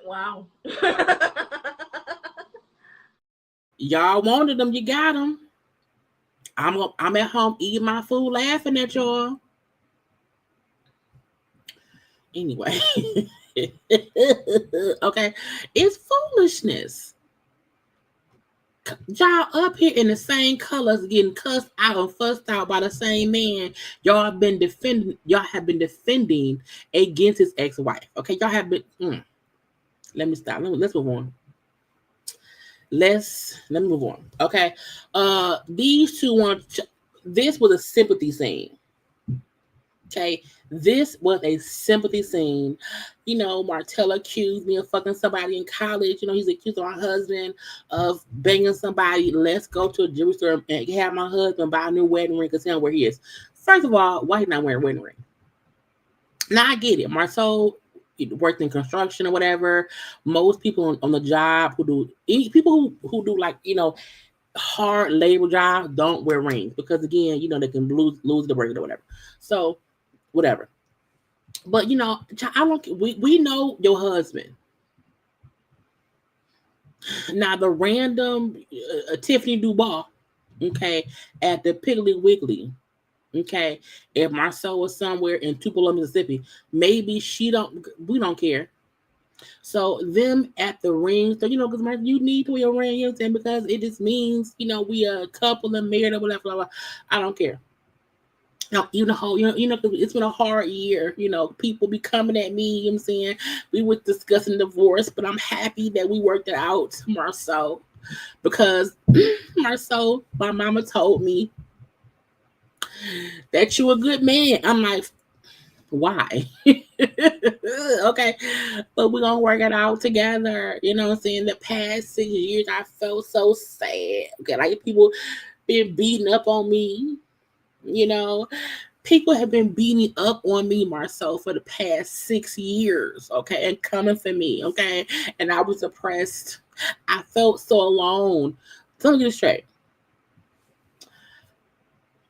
Wow. Y'all wanted them, you got them. I'm at home eating my food, laughing at y'all. Anyway, okay, it's foolishness. Y'all up here in the same colors, getting cussed out and fussed out by the same man. Y'all have been defending against his ex-wife. Okay, y'all have been. Let me stop. Let's move on. Let me move on. Okay. These two this was a sympathy scene. Okay. This was a sympathy scene. Martell accused me of fucking somebody in college. He's accused of my husband of banging somebody. Let's go to a jewelry store and have my husband buy a new wedding ring because he don't wear his. First of all, why he not wearing a wedding ring? Now I get it. Marsau worked in construction or whatever. Most people on the job who do like, hard labor jobs don't wear rings because again, they can lose the ring or whatever. So whatever. But we know your husband. Now the random Tiffany Dubois okay, at the Piggly Wiggly. Okay, if Marsau was somewhere in Tupelo, Mississippi, maybe we don't care. So them at the ring, so because you need to wear a ring, and because it just means we a couple and married or whatever. Blah, blah. I don't care. Now, it's been a hard year. People be coming at me. You know what I'm saying? We were discussing divorce, but I'm happy that we worked it out, Marsau, because Marsau, my mama told me that you a good man. I'm like, why? Okay, but we're gonna work it out together. You know what I'm saying? The past 6 years, I felt so sad. Okay, like people been beating up on me. People have been beating up on me, Marsau, for the past 6 years. Okay, and coming for me. Okay, and I was depressed. I felt so alone. So let me get it straight.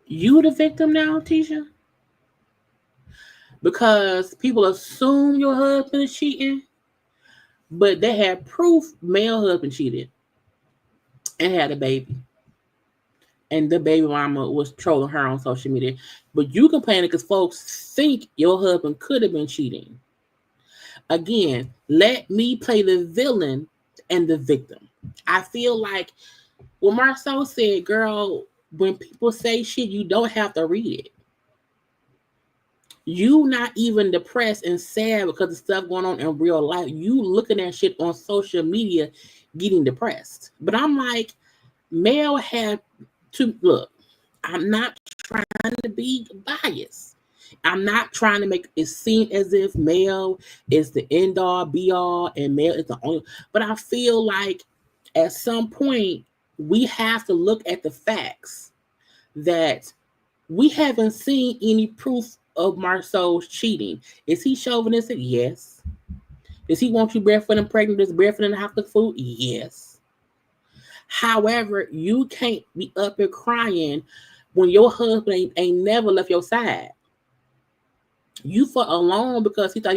You the victim now, Tisha? Because people assume your husband is cheating, but they have proof male husband cheated and had a baby. And the baby mama was trolling her on social media. But you complaining because folks think your husband could have been cheating. Again, let me play the villain and the victim. I feel like what Marsau said, girl, when people say shit, you don't have to read it. You not even depressed and sad because of stuff going on in real life. You looking at shit on social media getting depressed. But I'm like, male have to look. I'm not trying to be biased. I'm not trying to make it seem as if male is the end all be all and male is the only. But I feel like at some point we have to look at the facts that we haven't seen any proof of Marsau's cheating. Is he chauvinistic? Yes. Does he want you barefoot and pregnant? Does barefoot in the house cook food? Yes. However, you can't be up here crying when your husband ain't never left your side. You felt alone because he thought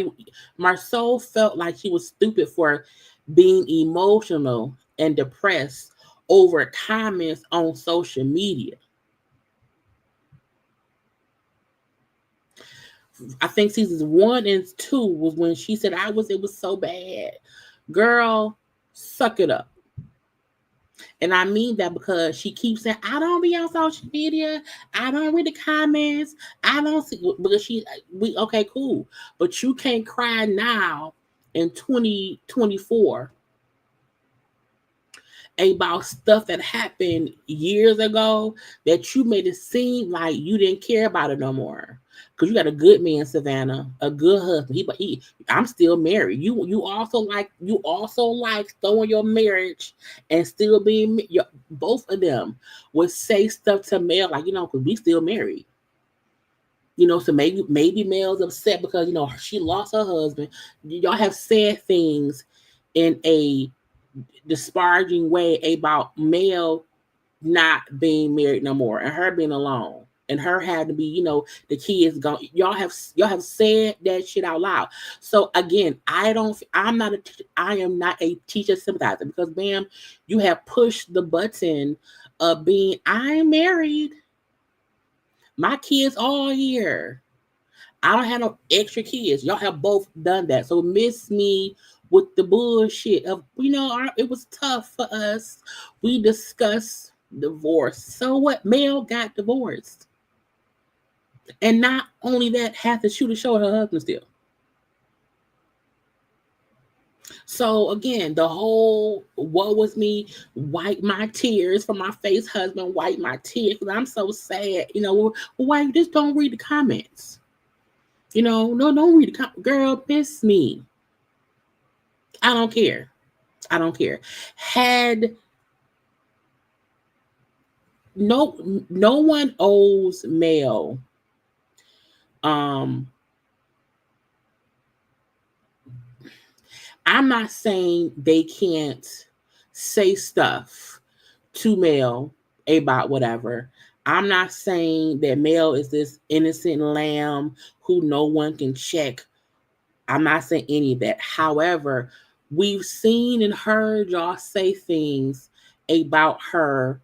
Marsau felt like she was stupid for being emotional and depressed over comments on social media. I think seasons 1 and 2 was when she said it was so bad. Girl, suck it up. And I mean that because she keeps saying, I don't be on social media. I don't read the comments. I don't see, because okay, cool. But you can't cry now in 2024 about stuff that happened years ago that you made it seem like you didn't care about it no more. Because you got a good man, Savannah, a good husband. I'm still married. You also like throwing your marriage and still being both of them would say stuff to Mel like, because we still married. So maybe Mel's upset because she lost her husband. Y'all have said things in a disparaging way about Mel not being married no more and her being alone. And her had to be, the kids gone. Y'all have said that shit out loud. So again, I am not a teacher sympathizer because, ma'am, you have pushed the button of being, I'm married. My kids all here. I don't have no extra kids. Y'all have both done that. So miss me with the bullshit of, it was tough for us. We discussed divorce. So what? Mel got divorced. And not only that, had to shoot a show at her husband still. So again, the whole woe was me, wipe my tears from my face, husband, wipe my tears because I'm so sad. Why you just don't read the comments? No, don't read the comments. Girl, miss me. I don't care. Had no one owes Mel I'm not saying they can't say stuff to Mel about whatever. I'm not saying that Mel is this innocent lamb who no one can check. I'm not saying any of that. However, we've seen and heard y'all say things about her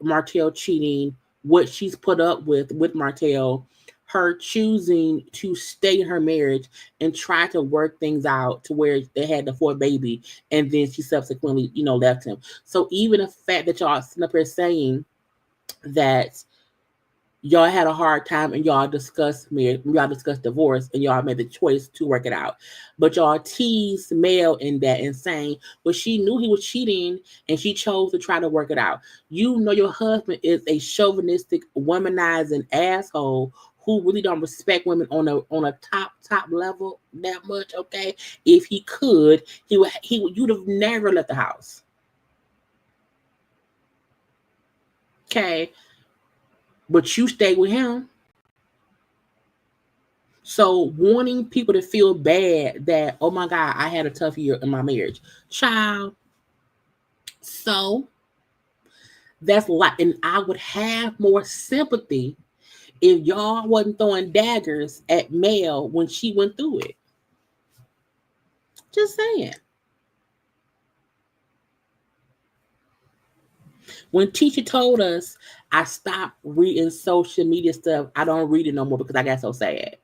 Martell cheating, what she's put up with Martell, her choosing to stay in her marriage and try to work things out to where they had the 4th baby, and then she subsequently, left him. So even the fact that y'all sitting up here saying that y'all had a hard time and y'all discussed marriage, y'all discussed divorce, and y'all made the choice to work it out. But y'all teased Mel in that and saying, well, she knew he was cheating and she chose to try to work it out. You know your husband is a chauvinistic, womanizing asshole who really don't respect women on a top level that much, okay? If he could, you'd have never left the house. Okay? But you stay with him. So wanting people to feel bad that, oh my God, I had a tough year in my marriage. Child. So that's like, and I would have more sympathy if y'all wasn't throwing daggers at Mel when she went through it. Just saying. When Tisha told us I stopped reading social media stuff, I don't read it no more because I got so sad.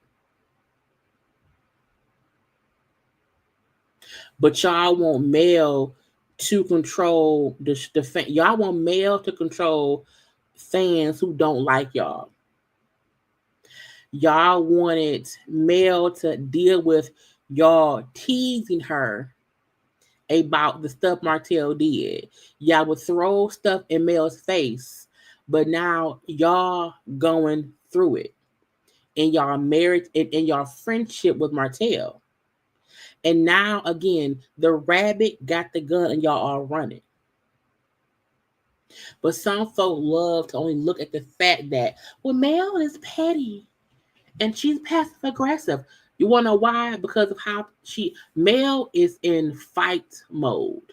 But y'all want Mel to control the fan. Y'all want Mel to control fans who don't like y'all. Y'all wanted Mel to deal with y'all teasing her about the stuff Martell did. Y'all would throw stuff in Mel's face, but now y'all going through it in y'all marriage and in y'all friendship with Martell. And now again, the rabbit got the gun and y'all are running. But some folk love to only look at the fact that, well, Mel is petty and she's passive aggressive. You want to know why? Because of how Mel is in fight mode,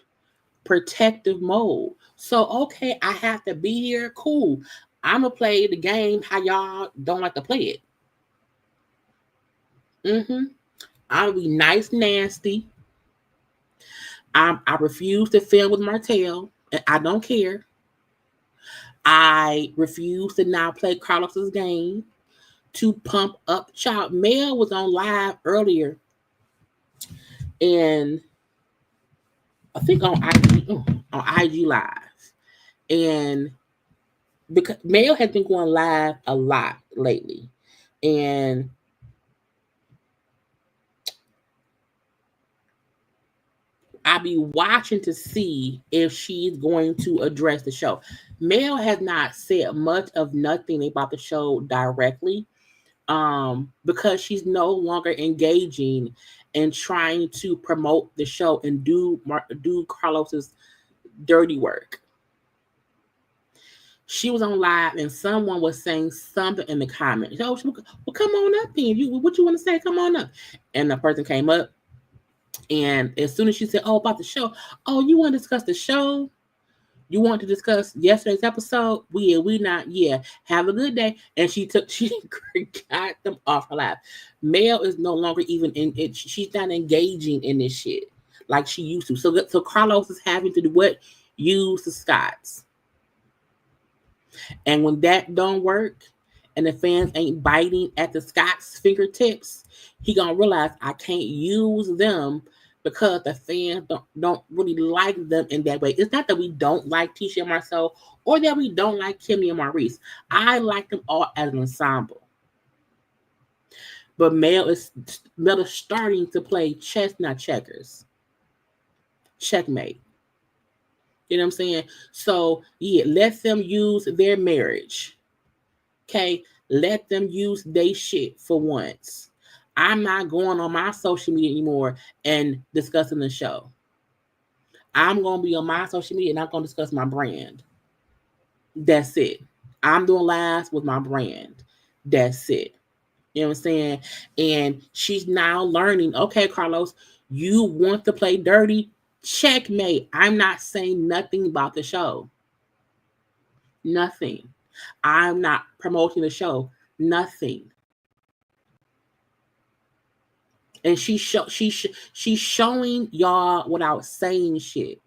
protective mode. So, okay, I have to be here. Cool. I'm going to play the game how y'all don't like to play it. I'll be nice, nasty. I refuse to film with Martell, and I don't care. I refuse to now play Carlos's game to pump up child. Mel was on live earlier, and I think on IG Live, and because Mel has been going live a lot lately, and I'll be watching to see if she's going to address the show. Mel has not said much of nothing about the show directly, because she's no longer engaging and trying to promote the show and do Carlos's dirty work. She was on live and someone was saying something in the comments. Oh, well, come on up then. What you want to say? Come on up. And the person came up, and as soon as she said, "Oh, about the show," oh, you want to discuss the show? You want to discuss yesterday's episode? We not. Yeah. Have a good day. And she got them off her live. Mel is no longer even in it. She's not engaging in this shit like she used to. So Carlos is having to do what? Use the Scots. And when that don't work and the fans ain't biting at the Scots fingertips, he gonna realize I can't use them because the fans don't really like them in that way. It's not that we don't like Tisha and Marsau or that we don't like Kimmy and Maurice. I like them all as an ensemble. But Mel is starting to play chess, not checkers. Checkmate. You know what I'm saying? So, yeah, let them use their marriage. Okay? Let them use their shit for once. I'm not going on my social media anymore and discussing the show. I'm going to be on my social media and I'm going to discuss my brand. That's it. I'm doing lives with my brand. That's it. You know what I'm saying? And she's now learning, okay, Carlos, you want to play dirty? Checkmate. I'm not saying nothing about the show. Nothing. I'm not promoting the show. Nothing. And she's showing y'all without saying shit.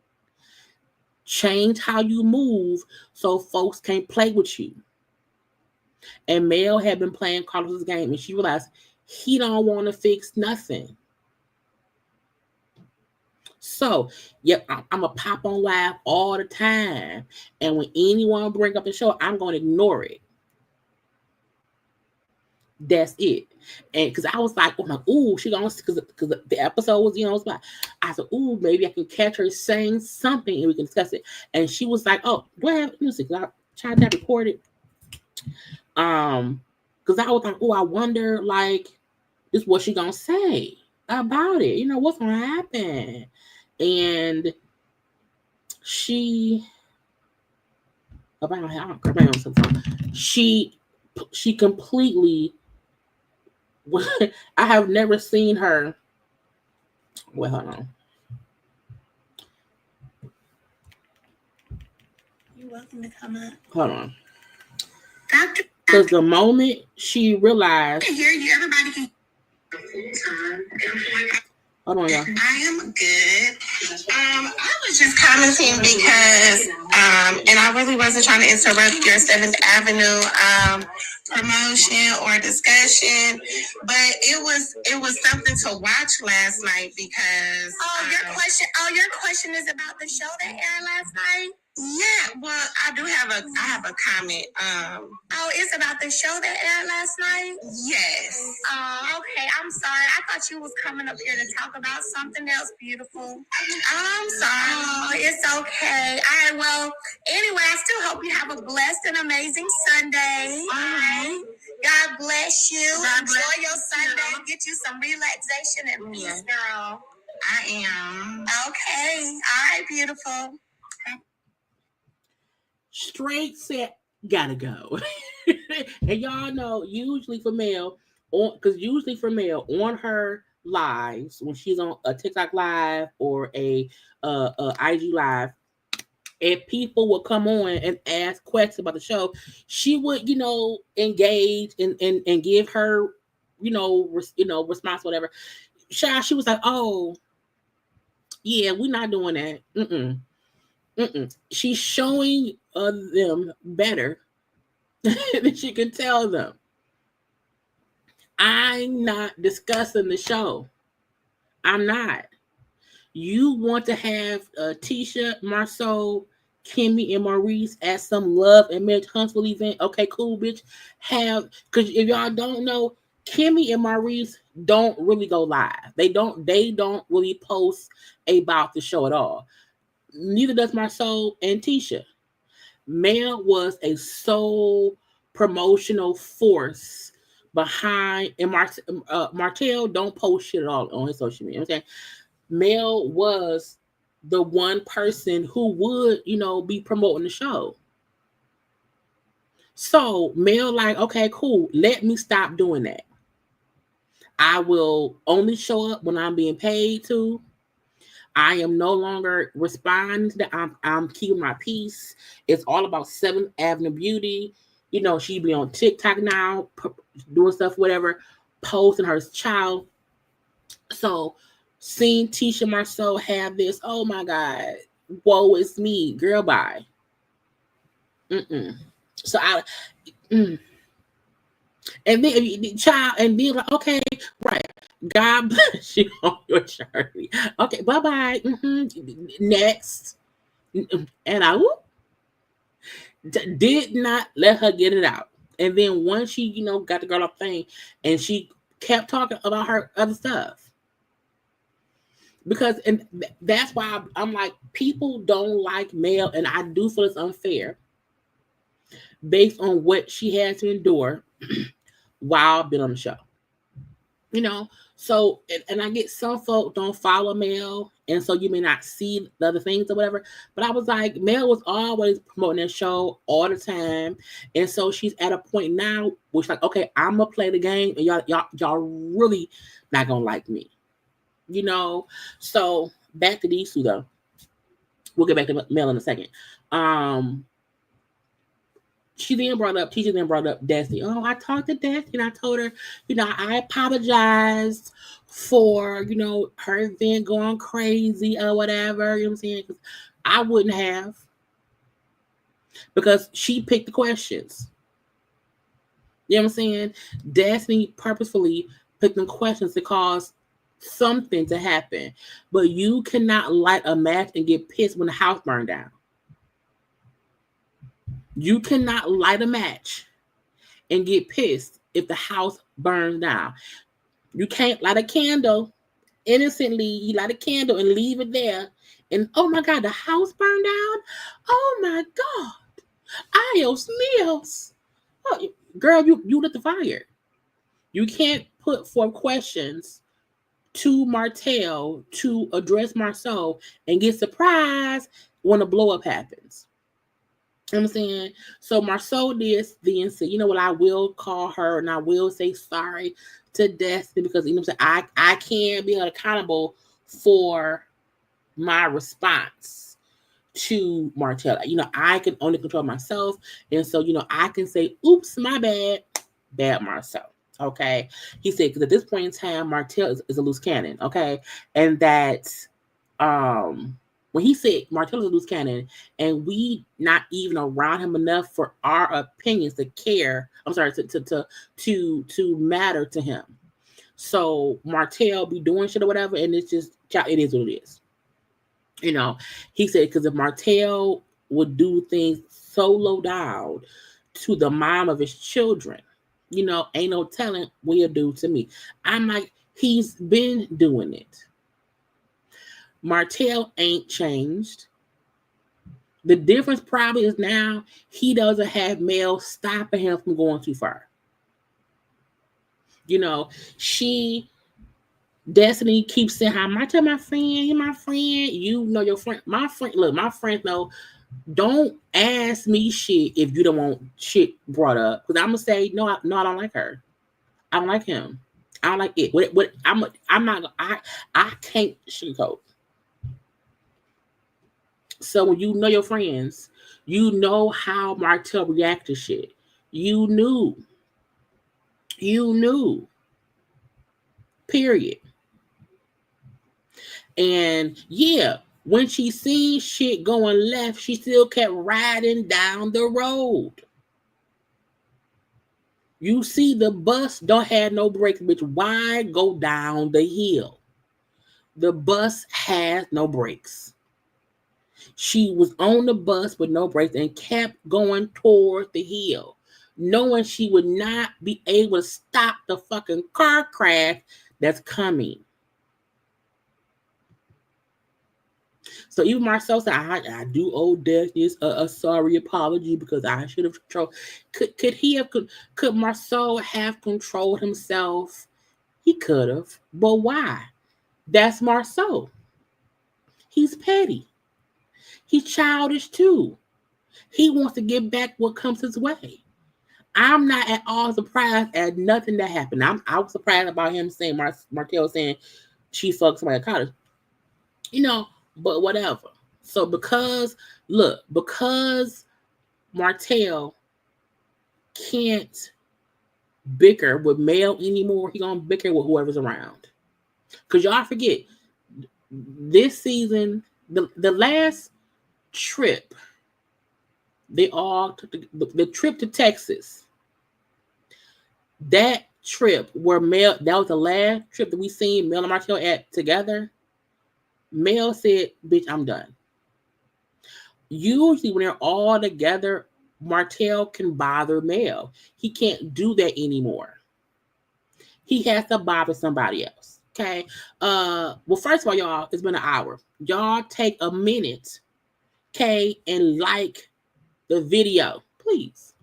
Change how you move so folks can't play with you. And Mel had been playing Carlos' game, and she realized he don't want to fix nothing. So, yep, I'm going to pop on live all the time. And when anyone bring up the show, I'm going to ignore it. That's it. And because I was like, oh my, ooh, she gonna, because the episode was, was like, I said, ooh, maybe I can catch her saying something and we can discuss it. And she was like, oh, do I have music? I tried to record it. Because I was like, oh, I wonder, like, this what she gonna say about it? What's gonna happen? And she, she completely. I have never seen her. Well, hold on. You're welcome to come up. Hold on. Doctor. Because the moment she realized. I can hear you. Everybody can. Hold on, y'all. I am good. I was just commenting because, and I really wasn't trying to interrupt your 7th Avenue promotion or discussion, but it was something to watch last night because. Your question is about the show that aired last night. Yeah, well, I have a comment. It's about the show that aired last night? Yes. Oh, okay. I'm sorry. I thought you was coming up here to talk about something else beautiful. I'm sorry. Oh, it's okay. All right, well, anyway, I still hope you have a blessed and amazing Sunday. All right. God bless you. Enjoy your Sunday. Get you some relaxation and peace, girl. I am. Okay. All right, beautiful. Straight set, gotta go. And y'all know, usually for Mel, on her lives, when she's on a TikTok live or a IG live, and people would come on and ask questions about the show, she would, engage and give her, response, whatever. She was like, oh, yeah, we're not doing that. She's showing them better than she can tell them. I'm not discussing the show. I'm not. You want to have Tisha, Marsau, Kimmy, and Maurice at some Love and Marriage Huntsville event? Okay, cool, bitch. Because if y'all don't know, Kimmy and Maurice don't really go live. They don't really post about the show at all. Neither does Marsau and Tisha. Mel was a sole promotional force behind, and Martell don't post shit at all on his social media. You know what I'm saying? Mel was the one person who would, be promoting the show. So Mel like, okay, cool. Let me stop doing that. I will only show up when I'm being paid to. I am no longer responding to that. I'm keeping my peace. It's all about 7th Avenue Beauty. She be on TikTok now, doing stuff, whatever, posting her child. So, seeing Tisha Marsau have this, oh my God, woe is me, girl, bye. So and then child, and then like, okay, right. God bless you on your journey. Okay, bye-bye. Next. And I did not let her get it out. And then once she, got the girl off thing, and she kept talking about her other stuff. Because, and that's why I'm like, people don't like Mel, and I do feel it's unfair based on what she had to endure while being on the show. So, and I get some folk don't follow Mel, and so you may not see the other things or whatever, but I was like, Mel was always promoting that show all the time, and so she's at a point now where she's like, okay, I'm gonna play the game, and y'all really not gonna like me, So back to these two though. We'll get back to Mel in a second. Tisha then brought up Destiny. Oh, I talked to Destiny and I told her, I apologized for, her then going crazy or whatever. You know what I'm saying? Because I wouldn't have, because she picked the questions. You know what I'm saying? Destiny purposefully picked the questions to cause something to happen. But you cannot light a match and get pissed when the house burned down. You cannot light a match and get pissed if the house burns down. You can't light a candle innocently. You light a candle and leave it there. And oh my God, the house burned down? Oh my God. Adios míos. Oh, girl, you lit the fire. You can't put forth questions to Martell to address Marsau and get surprised when a blow up happens. You know what I'm saying? So Marsau did then say, you know what, I will call her and I will say sorry to Destiny, because you know what I'm saying, I can't be held accountable for my response to Martell. You know, I can only control myself. And so, you know, I can say, oops, my bad Marsau. Okay. He said, because at this point in time, Martell is a loose cannon. Okay. And that when he said Martell is a loose cannon and we not even around him enough for our opinions to care, I'm sorry, to matter to him. So Martell be doing shit or whatever, and it's just, it is what it is. You know, he said, because if Martell would do things so low down to the mom of his children, you know, ain't no telling what he'll do to me. I'm like, he's been doing it. Martell ain't changed. The difference probably is now he doesn't have Mel stopping him from going too far. You know, Destiny keeps saying, how Martell my friend, you're my friend, you know your friend. My friend, look, my friends know, don't ask me shit if you don't want shit brought up. Because I'm going to say, no, I don't like her. I don't like him. I don't like it. I can't sugarcoat. So when you know your friends, you know how Martell react to shit. You knew. Period. And yeah, when she seen shit going left, she still kept riding down the road. You see the bus don't have no brakes, bitch. Why go down the hill? The bus has no brakes. She was on the bus with no brakes and kept going toward the hill, knowing she would not be able to stop the fucking car crash that's coming. So even Marsau said, I do owe Destiny a sorry apology because I should have controlled. Could Marsau have controlled himself? He could have, but why? That's Marsau. He's petty. He's childish too. He wants to get back what comes his way. I'm not at all surprised at nothing that happened. I was surprised about him saying, Martell saying she fucked somebody at college. You know, but whatever. So because Martell can't bicker with Mel anymore, he gonna bicker with whoever's around. Because y'all forget, this season, the last trip, they all took the trip to Texas. That trip where Mel, that was the last trip that we seen Mel and Martell at together. Mel said, bitch, I'm done. Usually when they're all together, Martell can bother Mel. He can't do that anymore. He has to bother somebody else. Okay. Well, first of all, y'all, it's been an hour. Y'all take a minute, okay, and like the video, please.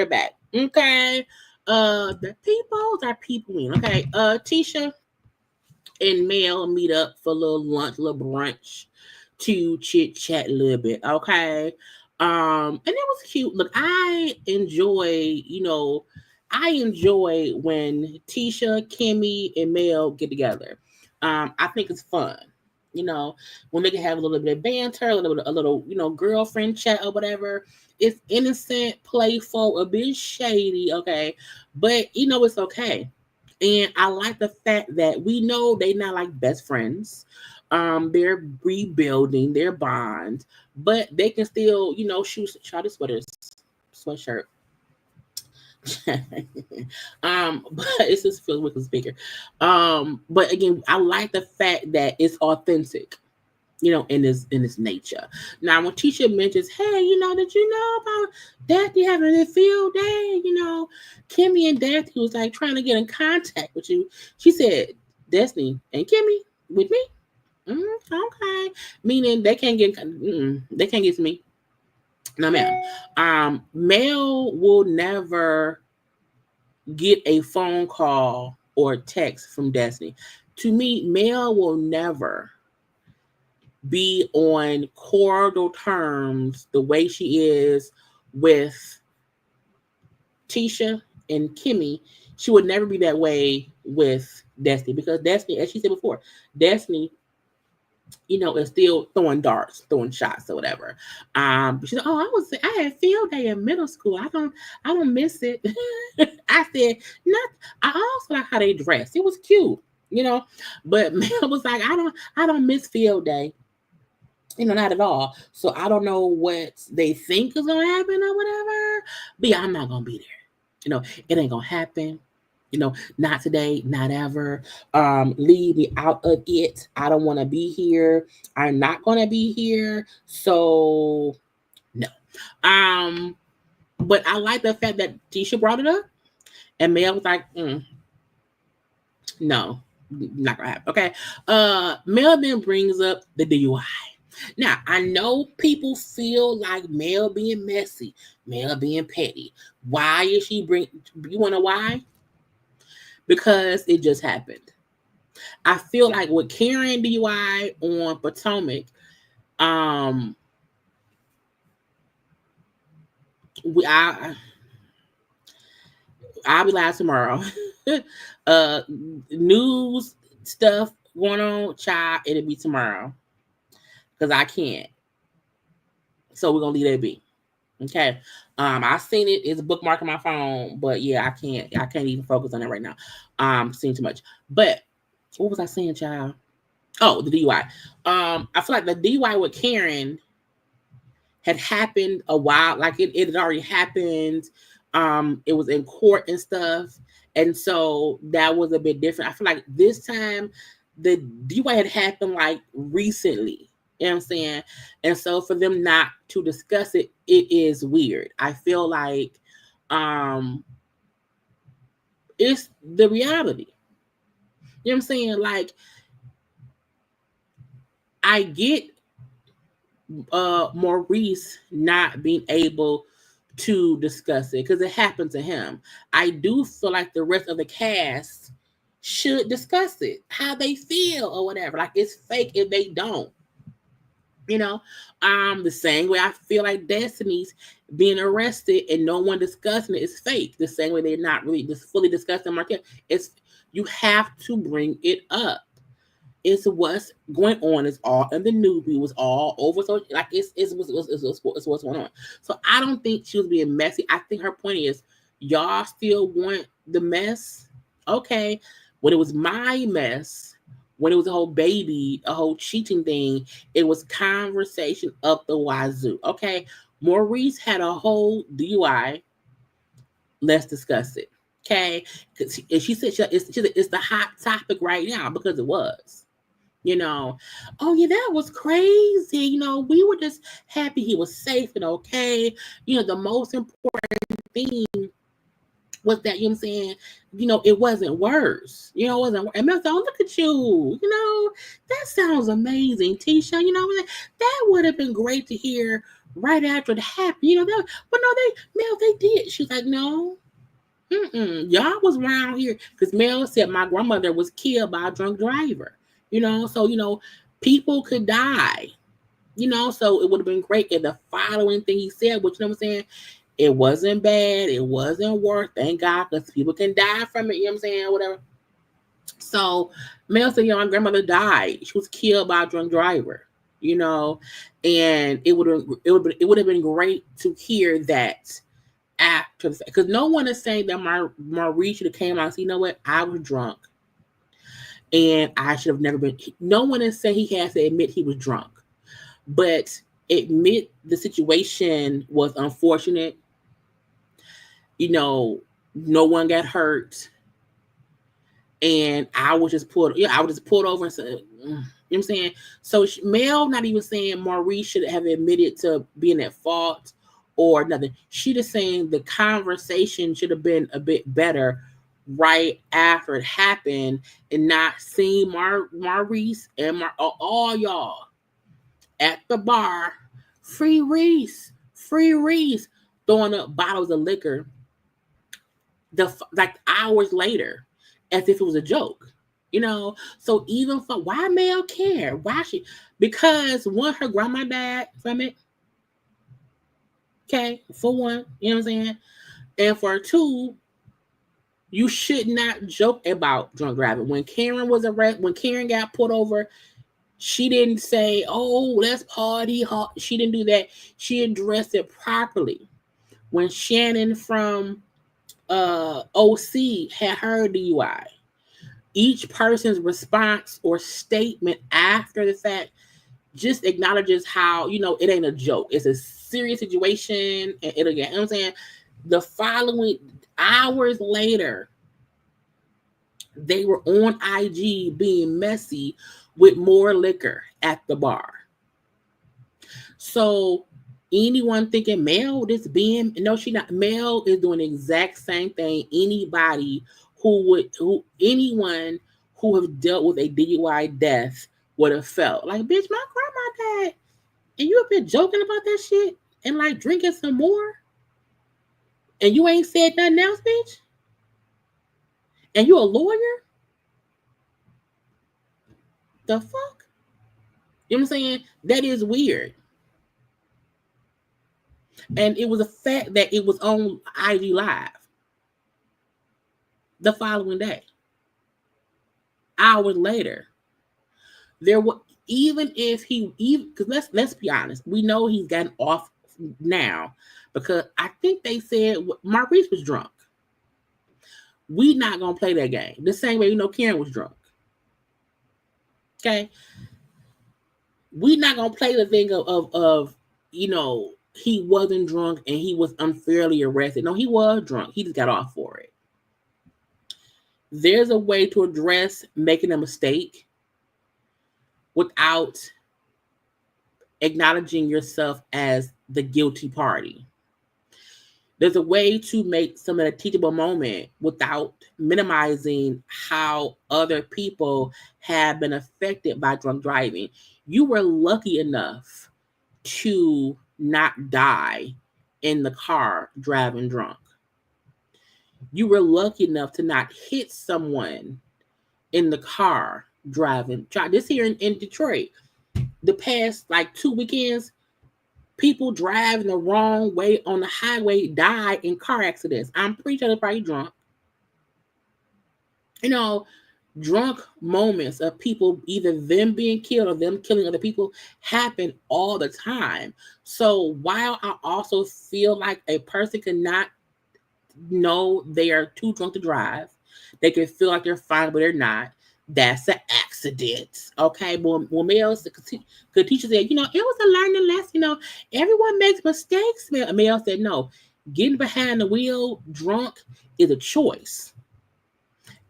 we're back. Okay. The peoples are peopling. Okay. Tisha and Mel meet up for a little lunch, a little brunch to chit chat a little bit. Okay. And it was cute. Look, I enjoy when Tisha, Kimmy, and Mel get together. I think it's fun. When they can have a little bit of banter, a little, girlfriend chat or whatever. It's innocent, playful, a bit shady, okay? But it's okay. And I like the fact that we know they're not like best friends. They're rebuilding their bond, but they can still, shoot shot sweatshirt. But it just feels wicked bigger. But again, I like the fact that it's authentic, in this nature. Now, when Tisha mentions, hey, did you know about Daphne having a field day? Kimmy and Daphne was like trying to get in contact with you. She said, Destiny and Kimmy with me? Okay. Meaning they can't get to me. No, ma'am. Mel will never get a phone call or text from Destiny. To me, Mel will never be on cordial terms the way she is with Tisha and Kimmy. She would never be that way with Destiny, because Destiny, as she said before, Destiny, is still throwing darts, throwing shots or whatever. She said, I had field day in middle school. I don't miss it. I said, I also like how they dressed. It was cute, but Mel was like, I don't miss field day. Not at all. So I don't know what they think is gonna happen or whatever. But yeah, I'm not gonna be there. It ain't gonna happen. Not today, not ever. Leave me out of it. I don't want to be here. I'm not gonna be here. So no. But I like the fact that Tisha brought it up, and Mel was like, no, not gonna happen. Okay. Mel then brings up the DUI. Now, I know people feel like Mel being messy, Mel being petty. Why is she you want to know why? Because it just happened. I feel like with Karen DUI on Potomac, I'll be live tomorrow. News stuff going on, child, it'll be tomorrow. Because I can't. So we're gonna leave that be. Okay. I seen it. It's a bookmark on my phone, but yeah, I can't even focus on it right now. Seeing too much. But what was I saying, child? Oh, the DUI. I feel like the DUI with Karen had happened a while, like it had already happened. It was in court and stuff. And so that was a bit different. I feel like this time the DUI had happened like recently. You know what I'm saying? And so for them not to discuss it, it is weird. I feel like it's the reality. You know what I'm saying? Like, I get Maurice not being able to discuss it because it happened to him. I do feel like the rest of the cast should discuss it, how they feel or whatever. Like, it's fake if they don't. The same way I feel like Destiny's being arrested and no one discussing it is fake. The same way they're not really just fully discussing Martell. You have to bring it up. It's what's going on. It's all in the news. It was all over. So like it's what's going on. So I don't think she was being messy. I think her point is, y'all still want the mess. Okay. When it was my mess, when it was a whole cheating thing, it was conversation up the wazoo. Okay. Maurice had a whole DUI. Let's discuss it. Okay. She said it's the hot topic right now because it was. Oh yeah, that was crazy. We were just happy he was safe and okay. The most important thing was that, you know what I'm saying, it wasn't worse. It wasn't worse. And Mel said, oh, look at you. That sounds amazing, Tisha. That would have been great to hear right after it happened. But no, Mel, they did. She was like, no. Y'all was around here because Mel said my grandmother was killed by a drunk driver. So people could die. So it would have been great if the following thing he said, which you know what I'm saying, it wasn't bad, it wasn't worse, thank God, because people can die from it, you know what I'm saying, whatever. So Mel said, my grandmother died. She was killed by a drunk driver, and it would have been great to hear that after, because no one is saying that Marie should have came out and said, you know what, I was drunk and I should have never been. No one is saying he has to admit he was drunk, but admit the situation was unfortunate. No one got hurt, and I was just pulled over and said, you know what I'm saying? So Mel not even saying Marie should have admitted to being at fault or nothing. She just saying the conversation should have been a bit better right after it happened, and not seeing Maurice and all y'all at the bar, free Reese, throwing up bottles of liquor like hours later, as if it was a joke. So even for why Mel care? Why she? Because one, her grandma died from it. Okay, for one, you know what I'm saying? And for two, you should not joke about drunk driving. When Karen was arrested, when Karen got pulled over, she didn't say, oh, let's party. She didn't do that. She addressed it properly. When Shannon from OC had her DUI, each person's response or statement after the fact just acknowledges how, it ain't a joke. It's a serious situation. And you know what I'm saying? The following hours later, they were on IG being messy with more liquor at the bar. So anyone thinking Mel is being, no, she not. Mel is doing the exact same thing anyone who have dealt with a DUI death would have felt. Like, bitch, my grandma died, and you have been joking about that shit and like drinking some more, and you ain't said nothing else, bitch. And you a lawyer? The fuck? You know what I'm saying? That is weird. And it was a fact that it was on IG Live the following day. Hours later, there were, because let's be honest, we know he's gotten off now because I think they said Maurice was drunk. We not gonna play that game the same way Karen was drunk. Okay, we not gonna play the thing of he wasn't drunk and he was unfairly arrested. No, he was drunk. He just got off for it. There's a way to address making a mistake without acknowledging yourself as the guilty party. There's a way to make some of the teachable moment without minimizing how other people have been affected by drunk driving. You were lucky enough to not die in the car driving drunk. You were lucky enough to not hit someone in the car driving. This here in Detroit, the past 2 weekends, people driving the wrong way on the highway die in car accidents. I'm pretty sure they're probably drunk. Drunk moments of people, either them being killed or them killing other people, happen all the time. So while I also feel like a person cannot know they are too drunk to drive, they can feel like they're fine, but they're not. That's an accident. Okay. Well, Mel, the teacher said, it was a learning lesson. Everyone makes mistakes. Mel said, no, getting behind the wheel drunk is a choice.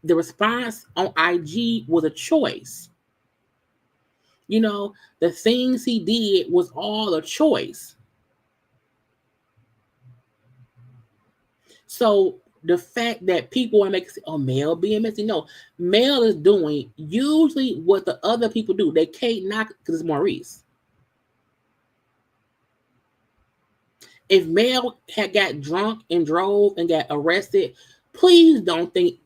The response on IG was a choice. The things he did was all a choice. So the fact that people want to make it say, oh, Mel being messy. No, Mel is doing usually what the other people do. They can't knock it because it's Maurice. If Mel had got drunk and drove and got arrested, please don't think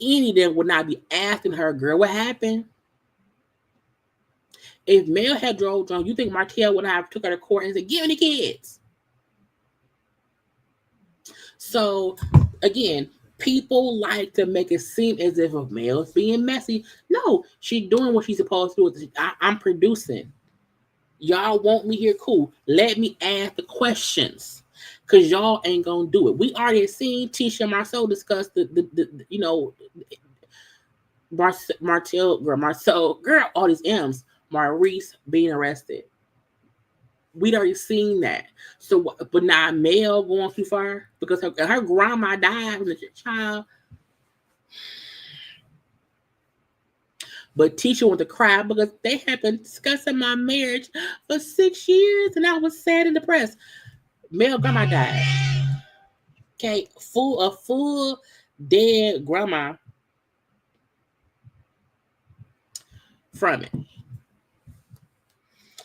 any of them would not be asking her, girl, what happened? If Mel had drove drunk, you think Martell would have took her to court and said, give me the kids? So, again, people like to make it seem as if Mel's being messy. No, she's doing what she's supposed to do. I'm producing. Y'all want me here? Cool. Let me ask the questions. Because y'all ain't going to do it. We already seen Tisha and Marsau discuss Martell, girl, all these M's. Maurice being arrested. We'd already seen that. So, but now Mel going too far because her grandma died when a child. But Tisha wanted to cry because they had been discussing my marriage for 6 years and I was sad and depressed. Mel grandma died. Okay, a full dead grandma from it.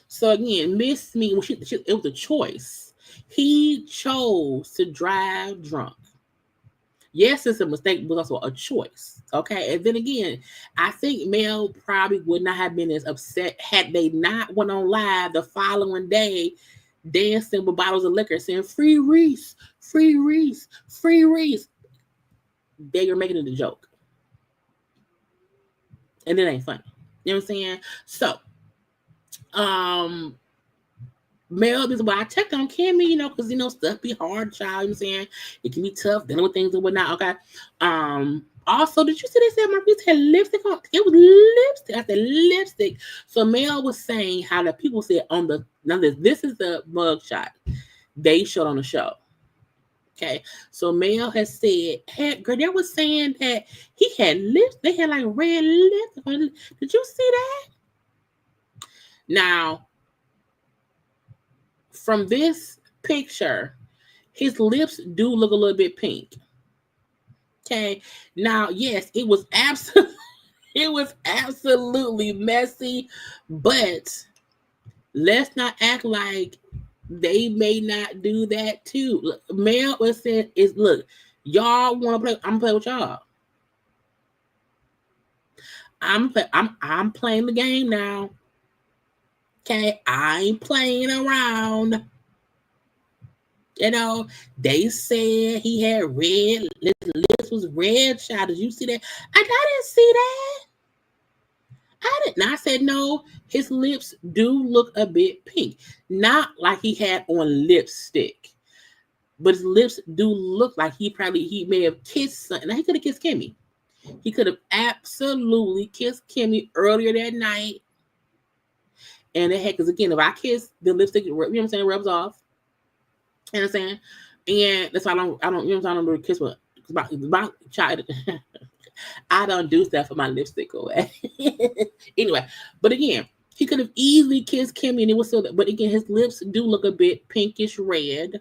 So again, Miss Me, it was a choice. He chose to drive drunk. Yes, it's a mistake, but also a choice. Okay, and then again, I think Mel probably would not have been as upset had they not went on live the following day, dancing with bottles of liquor, saying "Free Reese, free Reese, free Reese." They are making it a joke, and it ain't funny. You know what I'm saying? So. Mel, this is why I checked on Kimmy, because stuff be hard, child. You know what I'm saying? It can be tough dealing with things and whatnot. Okay. Also, did you see they said Marquise had lipstick on? It was lipstick. I said lipstick. So Mel was saying how the people said this is the mugshot they showed on the show. Okay. So Mel has said, girl, they was saying that he had lips. They had like red lipstick on. Did you see that? Now, from this picture, his lips do look a little bit pink. Okay. Now, yes, it was absolutely messy, but let's not act like they may not do that too. Look, Mel was saying look, y'all want to play, I'm playing with y'all. I'm playing the game now. Okay, I ain't playing around. They said he had red. His lips was red shot. Did you see that? I didn't see that. I didn't. I said no. His lips do look a bit pink, not like he had on lipstick, but his lips do look like he may have kissed something. Now he could have kissed Kimmy. He could have absolutely kissed Kimmy earlier that night. And it had, because again, if I kiss, the lipstick, you know what I'm saying, rubs off. You know what I'm saying? And that's why I don't, you know, I don't really kiss with my child. I don't do stuff for my lipstick away. Anyway, but again, he could have easily kissed Kimmy, and it was but again, his lips do look a bit pinkish red,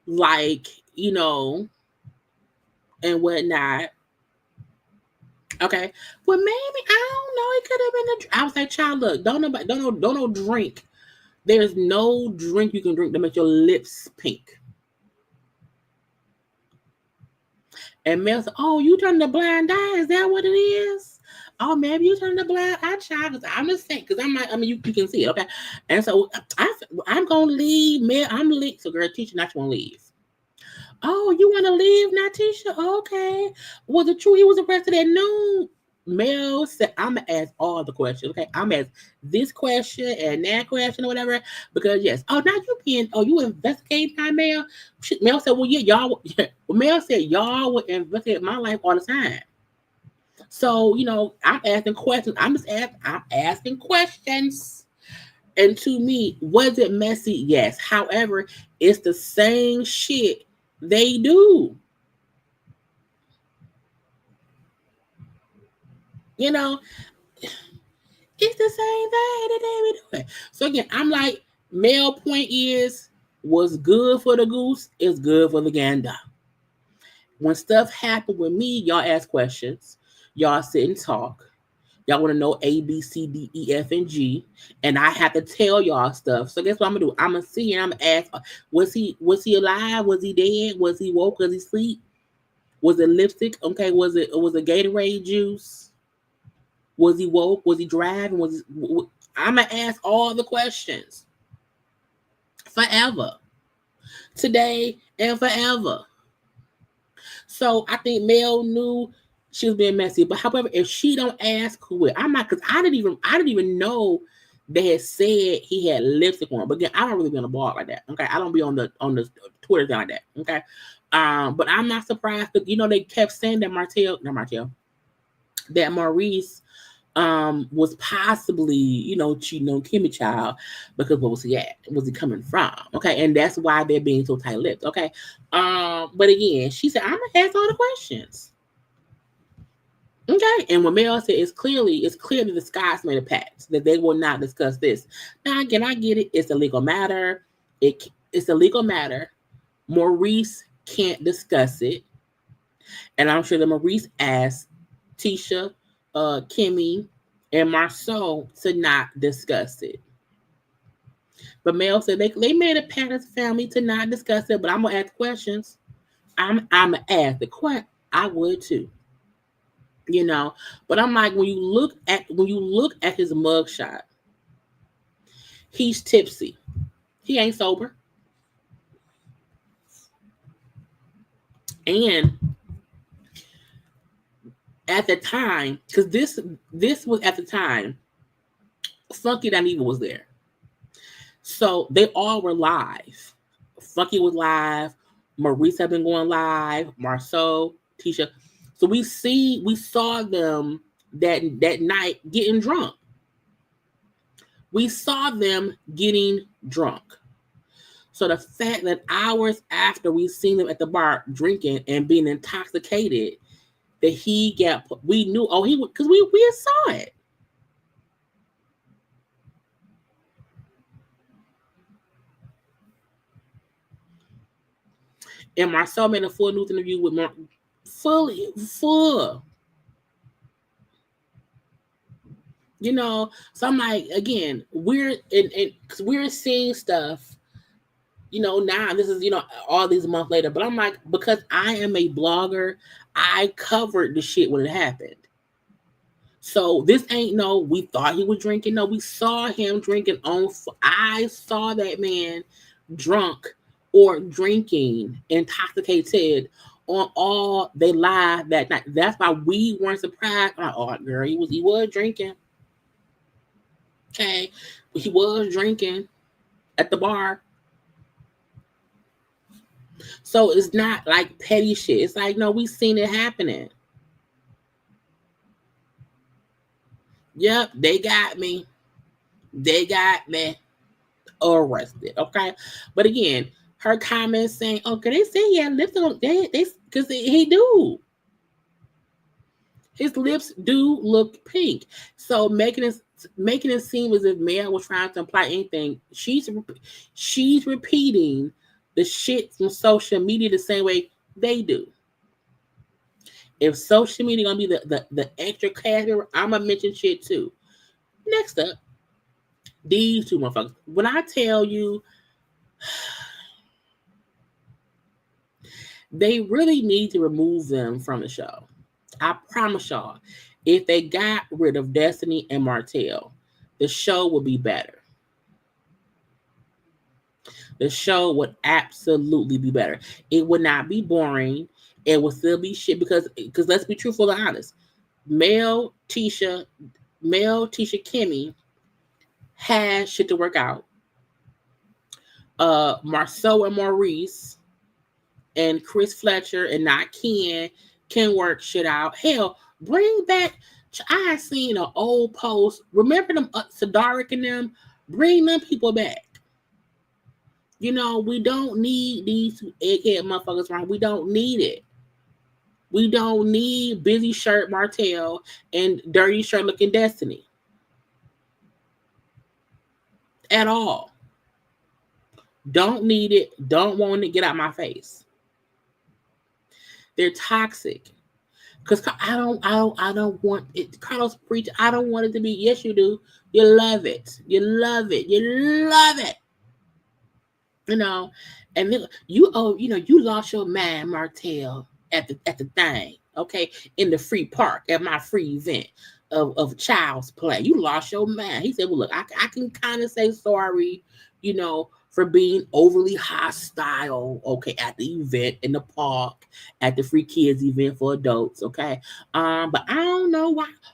like, and whatnot. Okay, well, maybe I don't know. It could have been I was like, child, look, don't drink. There's no drink you can drink to make your lips pink. And Mel said, "Oh, you turned a blind eye? Is that what it is? Oh, maybe you turned a blind eye, child." Because I'm just saying, because you can see it, okay? And so I'm gonna leave. Mel, I'm leave. So, girl, teacher, not you want to leave. Oh, you want to leave now, Tisha? Okay. Was it true he was arrested at noon? Mel said, I'm going to ask all the questions, okay? I'm going to ask this question and that question or whatever, because yes. Oh, now you investigating now, Mel? Mel said, well, yeah, y'all. Mel said, y'all would investigate my life all the time. So, I'm asking questions. I'm asking questions. And to me, was it messy? Yes. However, it's the same shit they do. It's the same thing that they be doing. So again, I'm like, Mel point is, what's good for the goose is good for the gander. When stuff happen with me, y'all ask questions. Y'all sit and talk. Y'all want to know A, B, C, D, E, F, and G, and I have to tell y'all stuff. So guess what I'm gonna do? I'm gonna see and I'm gonna ask: Was he alive? Was he dead? Was he woke? Was he asleep? Was it lipstick? Okay. Was it Gatorade juice? Was he woke? Was he driving? I'm gonna ask all the questions forever, today and forever. So I think Mel knew she was being messy, but however, if she don't ask who it, I'm not, because I didn't even know they had said he had lipstick on. But again, I don't really be on the blog like that. Okay, I don't be on the Twitter like that. Okay, but I'm not surprised because they kept saying that that Maurice was possibly cheating on Kimmy Child, because what was he at? Was he coming from? Okay, and that's why they're being so tight-lipped. Okay, but again, she said, I'm gonna ask all the questions. Okay, and what Mel said, it's clear that the Scots made a pact that they will not discuss this. Now again, I get it. It's a legal matter. It's a legal matter. Maurice can't discuss it, and I'm sure that Maurice asked Tisha, Kimmy, and Marsau to not discuss it. But Mel said they made a pact as a family to not discuss it. But I'm gonna ask questions. I'm gonna ask the question. I would too. But I'm like, when you look at his mugshot, he's tipsy. He ain't sober. And at the time, because this was at the time, Funky Dineva was there. So they all were live. Funky was live. Maurice had been going live. Marsau, Tisha. So we saw them that night getting drunk. We saw them getting drunk. So the fact that hours after we seen them at the bar drinking and being intoxicated, that we knew, because we saw it. And Marsau made a full news interview with full. So I'm like, again, we're seeing stuff, now this is, all these months later, but I'm like, because I am a blogger, I covered the shit when it happened. So this ain't we thought he was drinking. No, we saw him drinking I saw that man drunk or drinking, intoxicated on all they live that night. That's why we weren't surprised. I'm like, oh girl, he was drinking. Okay, he was drinking at the bar. So it's not like petty shit. It's like, no, we seen it happening. Yep, they got me. They got me arrested. Okay, but again, her comments saying, "Okay, they say he had lips on." They because he do. His lips do look pink. So making it seem as if Mel was trying to imply anything. She's repeating the shit from social media the same way they do. If social media gonna be the extra cast member, I'm gonna mention shit too. Next up, these two motherfuckers. When I tell you, they really need to remove them from the show. I promise y'all, if they got rid of Destiny and Martell, the show would be better. The show would absolutely be better. It would not be boring. It would still be shit because let's be truthful and honest. Mel, Tisha, Kimmy has shit to work out. Marsau and Maurice and Chris Fletcher and not Ken can work shit out. Hell, bring back. I had seen an old post. Remember them Sadaric and them? Bring them people back. We don't need these egghead motherfuckers around. We don't need it. We don't need busy shirt Martell and dirty shirt looking Destiny. At all. Don't need it. Don't want it. Get out my face. They're toxic. Because I don't want it. Carlos preach. I don't want it to be. Yes, you do. You love it. You love it. You love it. You know, and then you lost your man, Martell, at the thing. Okay, in the free park at my free event of Child's Play. You lost your man. He said, "Well, look, I can kind of say sorry, for being overly hostile, okay, at the event in the park, at the free kids event for adults, okay. But I don't know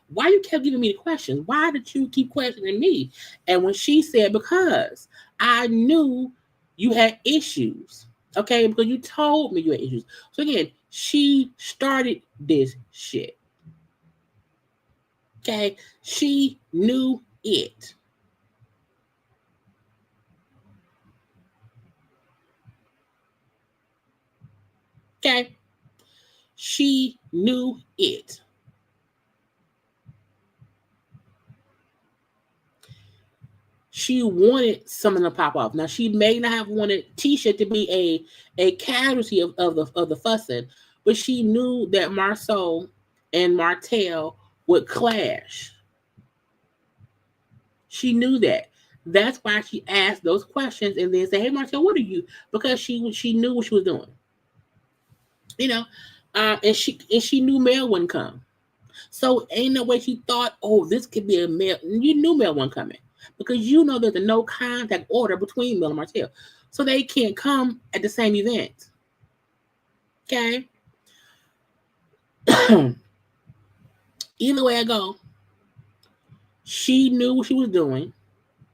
why you kept giving me the questions. Why did you keep questioning me?" And when she said, "Because I knew you had issues, okay, because you told me you had issues." So again, she started this shit. Okay, she knew it. Okay, she knew it. She wanted something to pop off. Now she may not have wanted Tisha to be a casualty of the fussing, but she knew that Marsau and Martell would clash. She knew that. That's why she asked those questions and then say, "Hey Martell, what are you?" Because she knew what she was doing. And she knew Mel wouldn't come. So ain't no way she thought, "Oh, this could be a Mel." You knew Mel wasn't coming because you know there's a no contact order between Mel and Martell, so they can't come at the same event. Okay. Either way I go, she knew what she was doing.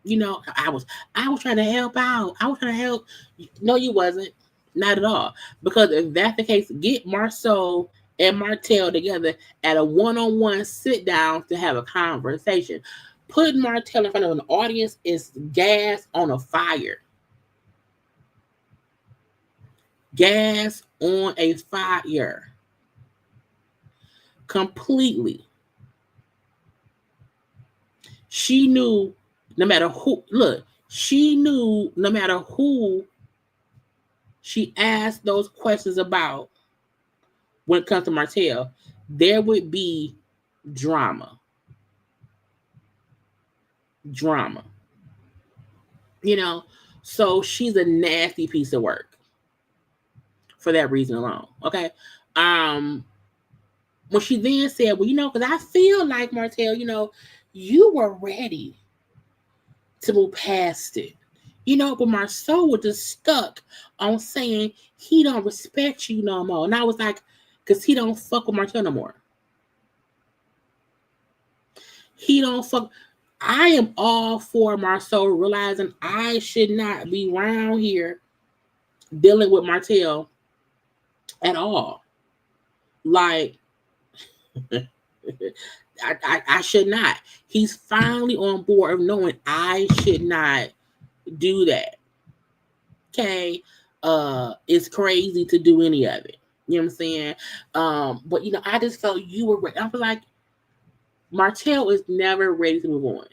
I was trying to help out. I was trying to help. No, you wasn't. Not at all. Because if that's the case, get Marsau and Martell together at a one-on-one sit down to have a conversation. Putting Martell in front of an audience is gas on a fire. Gas on a fire. Completely. She knew no matter who, she knew no matter who she asked those questions about when it comes to Martell, there would be drama. Drama. So she's a nasty piece of work for that reason alone. Okay. When she then said, "Well, because I feel like Martell, you were ready to move past it. But Marsau was just stuck on saying he don't respect you no more." And I was like, because he don't fuck with Martell no more. He don't fuck. I am all for Marsau realizing I should not be around here dealing with Martell at all. Like, I should not. He's finally on board of knowing I should not do that. Okay. It's crazy to do any of it. You know what I'm saying? But I just felt you were ready. I was like, Martell is never ready to move on.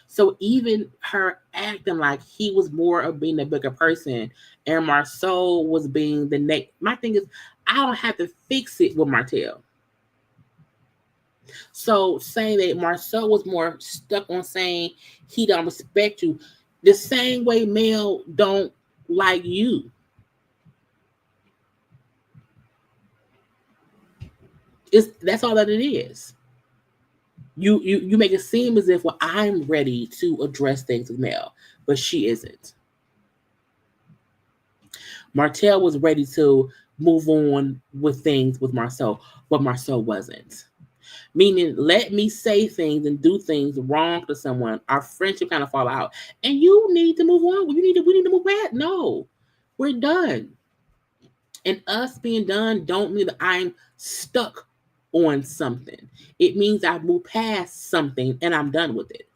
So even her acting like he was more of being a bigger person and Marsau was being the next. My thing is, I don't have to fix it with Martell. So saying that Marsau was more stuck on saying he don't respect you, the same way Mel don't like you. That's all that it is. You make it seem as if, well, I'm ready to address things with Mel, but she isn't. Martell was ready to move on with things with Marsau, but Marsau wasn't. Meaning, let me say things and do things wrong to someone, our friendship kind of fall out, and you need to move on. We need to move past. No, we're done. And us being done don't mean that I'm stuck on something. It means I've moved past something and I'm done with it.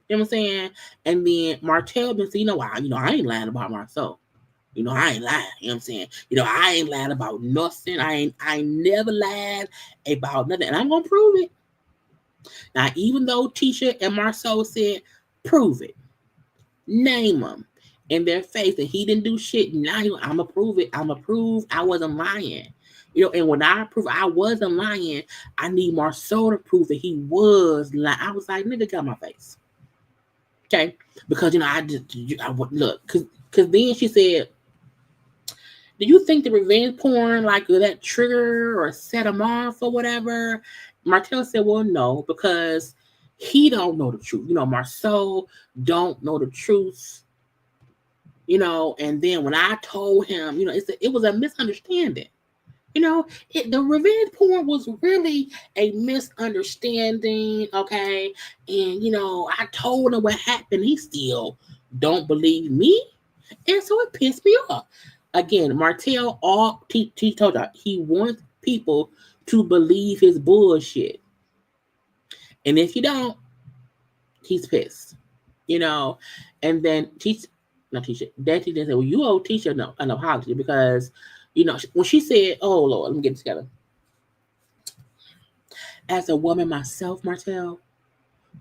You know what I'm saying? And then Martell been saying, I ain't lying about Marsau. I ain't lying. You know what I'm saying? I ain't lying about nothing. I never lied about nothing. And I'm going to prove it. Now, even though Tisha and Marsau said, prove it. Name them in their face. And he didn't do shit. Now I'm going to prove it. I'm going to prove I wasn't lying. And when I prove I wasn't lying, I need Marsau to prove that he was lying. I was like, nigga, got my face. Okay? Because, I would look. Because then she said, do you think the revenge porn, like that trigger or set him off or whatever? Martell said, well, no, because he don't know the truth. Marsau don't know the truth. And then when I told him, it was a misunderstanding. The revenge porn was really a misunderstanding, okay? And, I told him what happened. He still don't believe me. And so it pissed me off. Again, Martell, he told you, he wants people to believe his bullshit. And if you don't, he's pissed. And then Tisha, Daddy didn't say, well, you owe Tisha an apology because, when she said, oh, Lord, let me get it together. As a woman myself, Martell,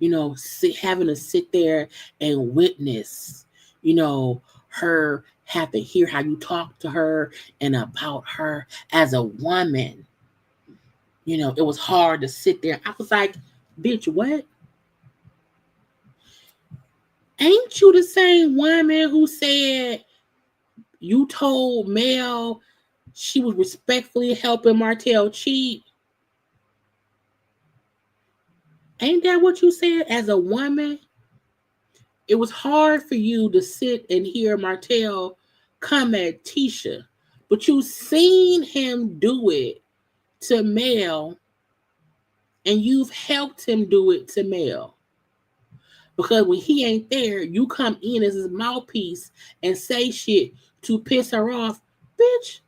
having to sit there and witness, her have to hear how you talk to her and about her as a woman. It was hard to sit there. I was like, bitch, what? Ain't you the same woman who said you told Mel she was respectfully helping Martell cheat? Ain't that what you said as a woman? It was hard for you to sit and hear Martell come at Tisha, but you seen him do it to Mel, and you've helped him do it to Mel. Because when he ain't there, you come in as his mouthpiece and say shit to piss her off. Bitch,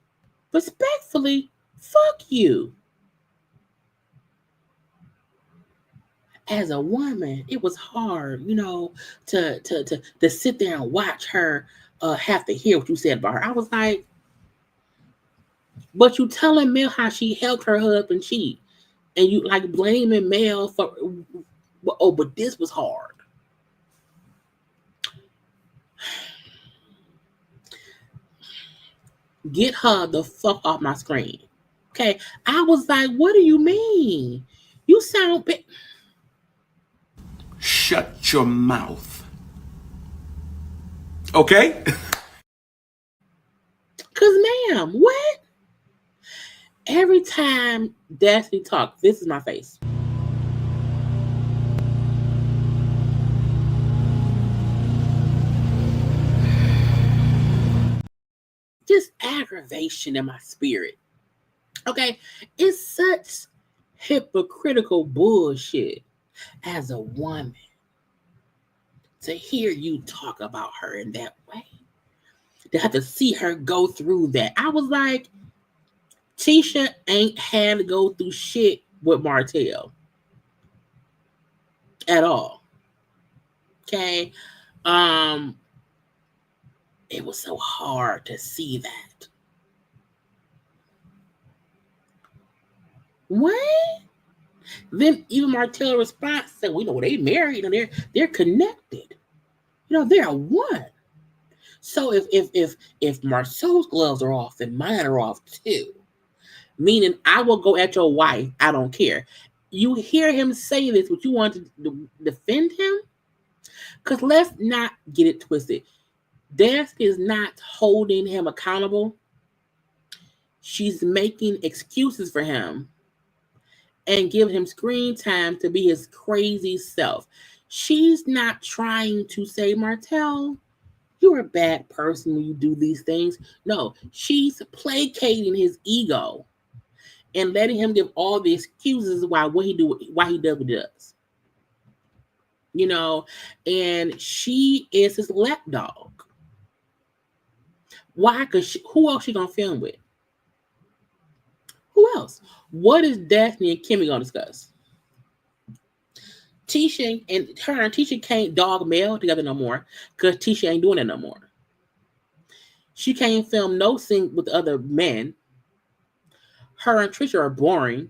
respectfully, fuck you. As a woman, it was hard, to sit there and watch her have to hear what you said about her. I was like, but you telling Mel how she helped her husband cheat, and you like blaming Mel for, but this was hard. Get her the fuck off my screen. Okay. I was like, what do you mean? You sound big. Shut your mouth. Okay? Because, ma'am, what? Every time Destiny talks, this is my face. Just aggravation in my spirit. Okay? It's such hypocritical bullshit as a woman to hear you talk about her in that way. To have to see her go through that. I was like, Tisha ain't had to go through shit with Martell at all. Okay? It was so hard to see that. What? Then even Martell response said, we know they married and they're connected. They're one. So if Marsau's gloves are off, then mine are off too. Meaning I will go at your wife. I don't care. You hear him say this, but you want to defend him? Because let's not get it twisted. Death is not holding him accountable. She's making excuses for him and giving him screen time to be his crazy self. She's not trying to say, Martell, you're a bad person when you do these things. No, she's placating his ego and letting him give all the excuses why he does what he does. And she is his lapdog. Why? Because who else she gonna film with? Who else? What is Daphne and Kimmy gonna discuss? Tisha and Tisha can't dog Mel together no more because Tisha ain't doing that no more. She can't film no scene with other men. Her and Trisha are boring.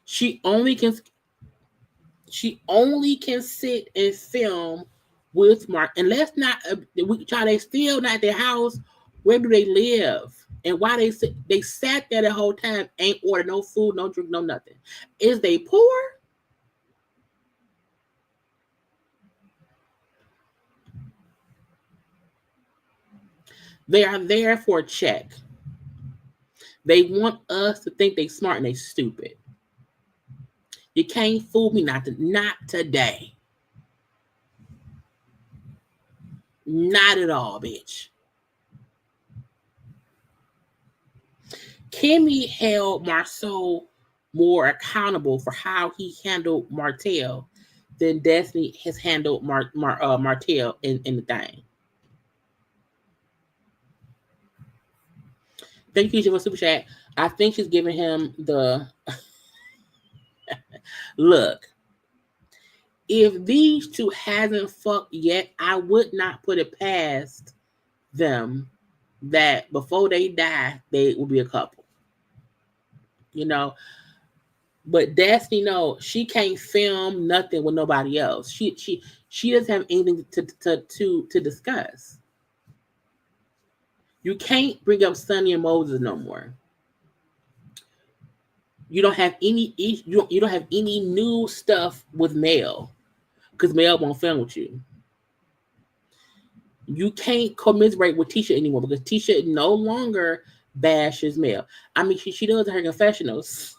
She only can sit and film with Mark. And let's not, they still not at their house. Where do they live? And why they sat there the whole time, ain't ordered no food, no drink, no nothing. Is they poor? They are there for a check. They want us to think they smart and they stupid. You can't fool me, not today. Not at all, bitch. Kimmy held Marsau more accountable for how he handled Martell than Destiny has handled Martell in the thing. Thank you for super chat. I think she's giving him the look. If these two hasn't fucked yet, I would not put it past them that before they die, they will be a couple. You know, but Destiny, no, she can't film nothing with nobody else. She doesn't have anything to discuss. You can't bring up Sonny and Moses no more. You don't have any you don't have any new stuff with Mel because Mel won't film with you. You can't commiserate with Tisha anymore because Tisha no longer bashes Mel. I mean, she does her confessionals,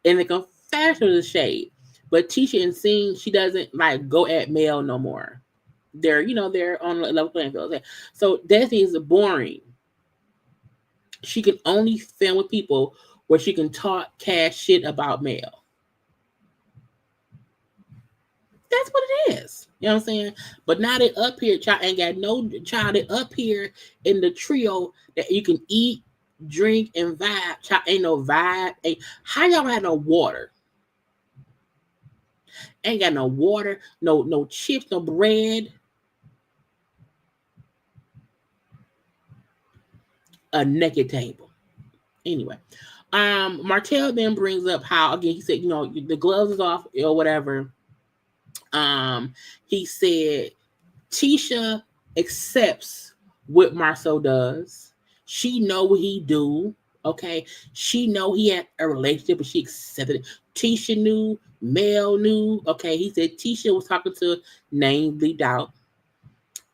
and the confessionals is shade. But Tisha and Sing, she doesn't like go at Mel no more. They're on a level playing field. So Destiny is boring. She can only film with people where she can talk cash shit about Mel. That's what it is. You know what I'm saying? But now they up here, child ain't got no child. They up here in the trio that you can eat, drink, and vibe. Child ain't no vibe. How y'all have no water? Ain't got no water, no chips, no bread. A naked table. Anyway. Martell then brings up how, again, he said, the gloves is off or whatever. He said Tisha accepts what Marsau does. She know what he do. Okay. She know he had a relationship, but she accepted it. Tisha knew, Mel knew. Okay. He said Tisha was talking to Name Bleeped Out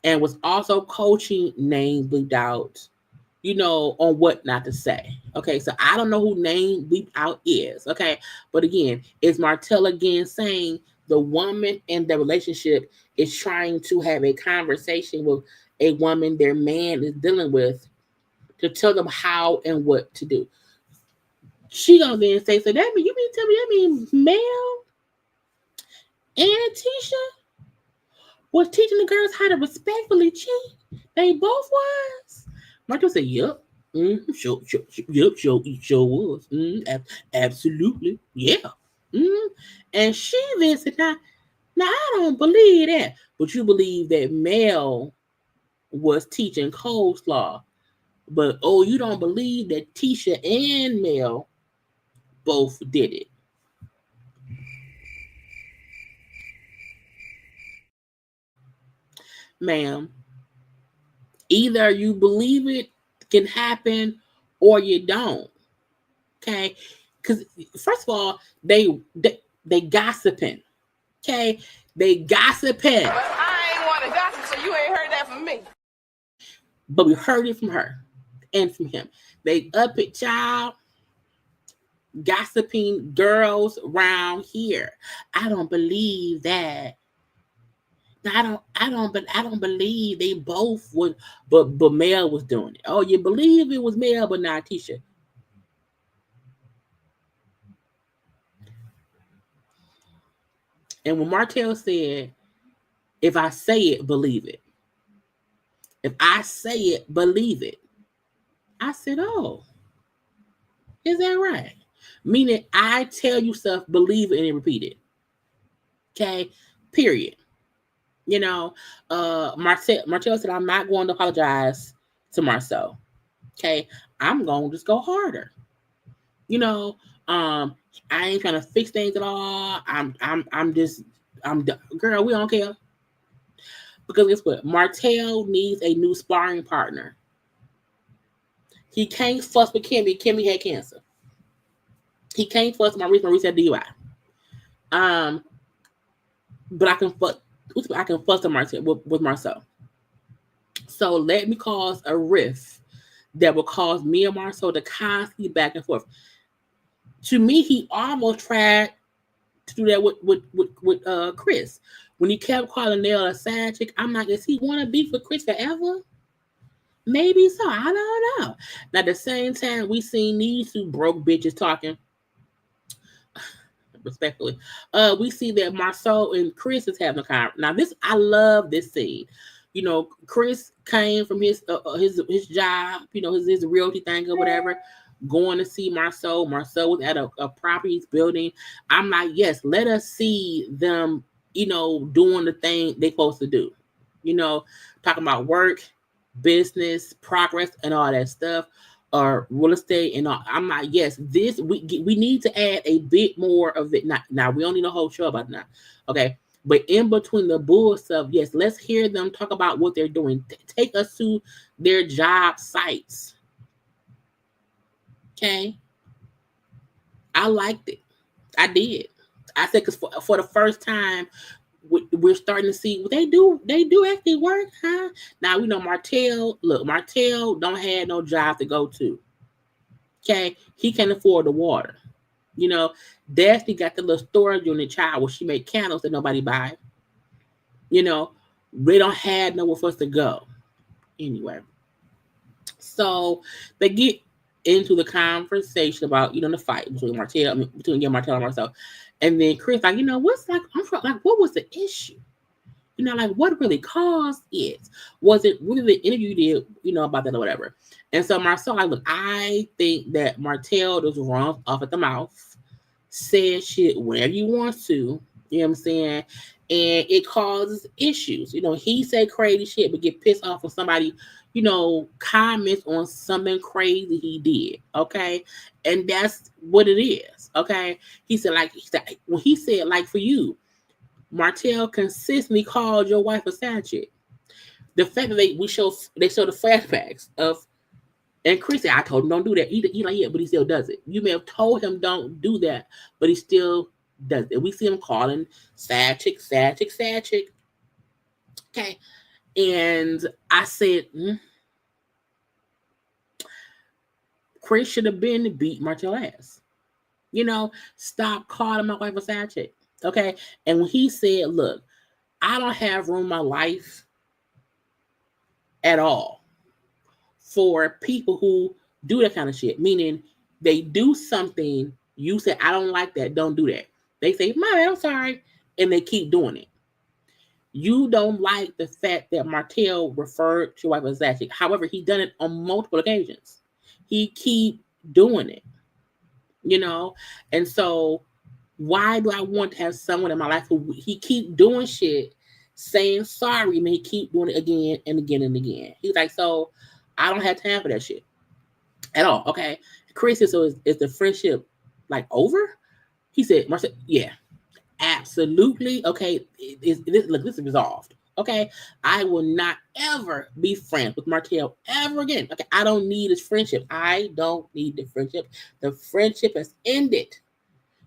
and was also coaching Name Bleeped Out, on what not to say. Okay, so I don't know who Name Bleeped Out is. Okay, but again, is Martell again saying the woman in the relationship is trying to have a conversation with a woman their man is dealing with to tell them how and what to do? She gonna then say, so that mean you mean tell me that means Mel and Tisha was teaching the girls how to respectfully cheat? They both was. Martell said, yep. Sure was. Absolutely. Yeah. And she then said, now I don't believe that. But you believe that Mel was teaching coleslaw. But, you don't believe that Tisha and Mel both did it. Ma'am, either you believe it can happen or you don't. Okay? Because first of all, they gossiping. Okay? They gossiping. But I ain't want to gossip, so you ain't heard that from me. But we heard it from her and from him. They up at child gossiping girls around here. I don't believe that. I don't believe they both would, but Mel was doing it. Oh, you believe it was Mel, but not Tisha. And when Martell said, if I say it, believe it. If I say it, believe it. I said, oh, is that right? Meaning I tell you stuff, believe it, and then repeat it. Okay? Period. Martell said, I'm not going to apologize to Marsau. Okay? I'm going to just go harder. I ain't trying to fix things at all. I'm done. Girl, we don't care. Because guess what? Martell needs a new sparring partner. He can't fuss with Kimmy. Kimmy had cancer. He can't fuss with Maurice. Maurice had DUI. But I can fuss with Marsau. So let me cause a rift that will cause me and Marsau to constantly back and forth. To me, he almost tried to do that with Chris. When he kept calling Nell a side chick, I'm like, does he want to beef with Chris forever? Maybe so. I don't know. Now, at the same time, we seen these two broke bitches talking. Respectfully, we see that Marsau and Chris is having a conversation. Now, I love this scene. You know, Chris came from his job, you know, his realty thing or whatever, going to see Marsau. Marsau was at a properties building. I'm like, yes, let us see them, you know, doing the thing they're supposed to do. You know, talking about work, business, progress, and all that stuff. Or real estate and all. I'm like, yes, this we need to add a bit more of it. Now we don't need a whole show about that. Okay, but in between the bull stuff, yes, let's hear them talk about what they're doing. Take us to their job sites. Okay, I liked it. I did. I said because for the first time, we're starting to see they do actually work, huh? Now we know Martell don't have no job to go to. Okay, he can't afford the water. You know, Daphne got the little storage unit child where she made candles that nobody buy. You know, they don't have nowhere for us to go. Anyway, so they get into the conversation about, you know, the fight between Martell and Marsau. And then Chris, like, you know, what was the issue? You know, like, what really caused it? Was it really the interview you did, you know, about that or whatever? And so Marsau, like, look, I think that Martell just runs off at the mouth, says shit whenever you want to, you know what I'm saying? And it causes issues. You know, he say crazy shit, but get pissed off when somebody, you know, comments on something crazy he did, okay? And that's what it is, okay? He said, for you, Martell consistently called your wife a side chick. The fact that they show the flashbacks of, and Chris said, I told him don't do that. He like, yeah, but he still does it. You may have told him don't do that, but he still does it. We see him calling side chick. Okay. And I said, Chris should have been to beat Martell ass. You know, stop calling my wife a side chick. Okay. And when he said, look, I don't have room in my life at all for people who do that kind of shit. Meaning they do something, you say, I don't like that, don't do that. They say, my bad, I'm sorry. And they keep doing it. You don't like the fact that Martell referred to your wife as a side chick. However, he done it on multiple occasions. He keep doing it. You know? And so why do I want to have someone in my life who he keep doing shit, saying sorry, and he keep doing it again and again and again? He's like, so I don't have time for that shit at all. Okay. Chris said, so is the friendship like over? He said, Marcel, yeah, absolutely. Okay. Look, this is resolved. Okay. I will not ever be friends with Martell ever again. Okay. I don't need his friendship. I don't need the friendship. The friendship has ended.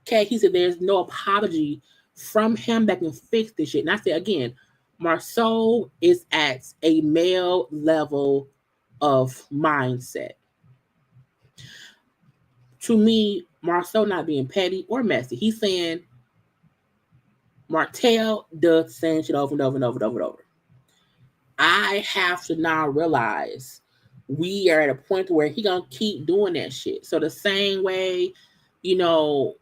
Okay, he said there's no apology from him that can fix this shit. And I said, again, Marsau is at a male level of mindset. To me, Marsau not being petty or messy. He's saying Martell does saying shit over and over and over and over and over. I have to now realize we are at a point where he gonna keep doing that shit. So the same way, you know,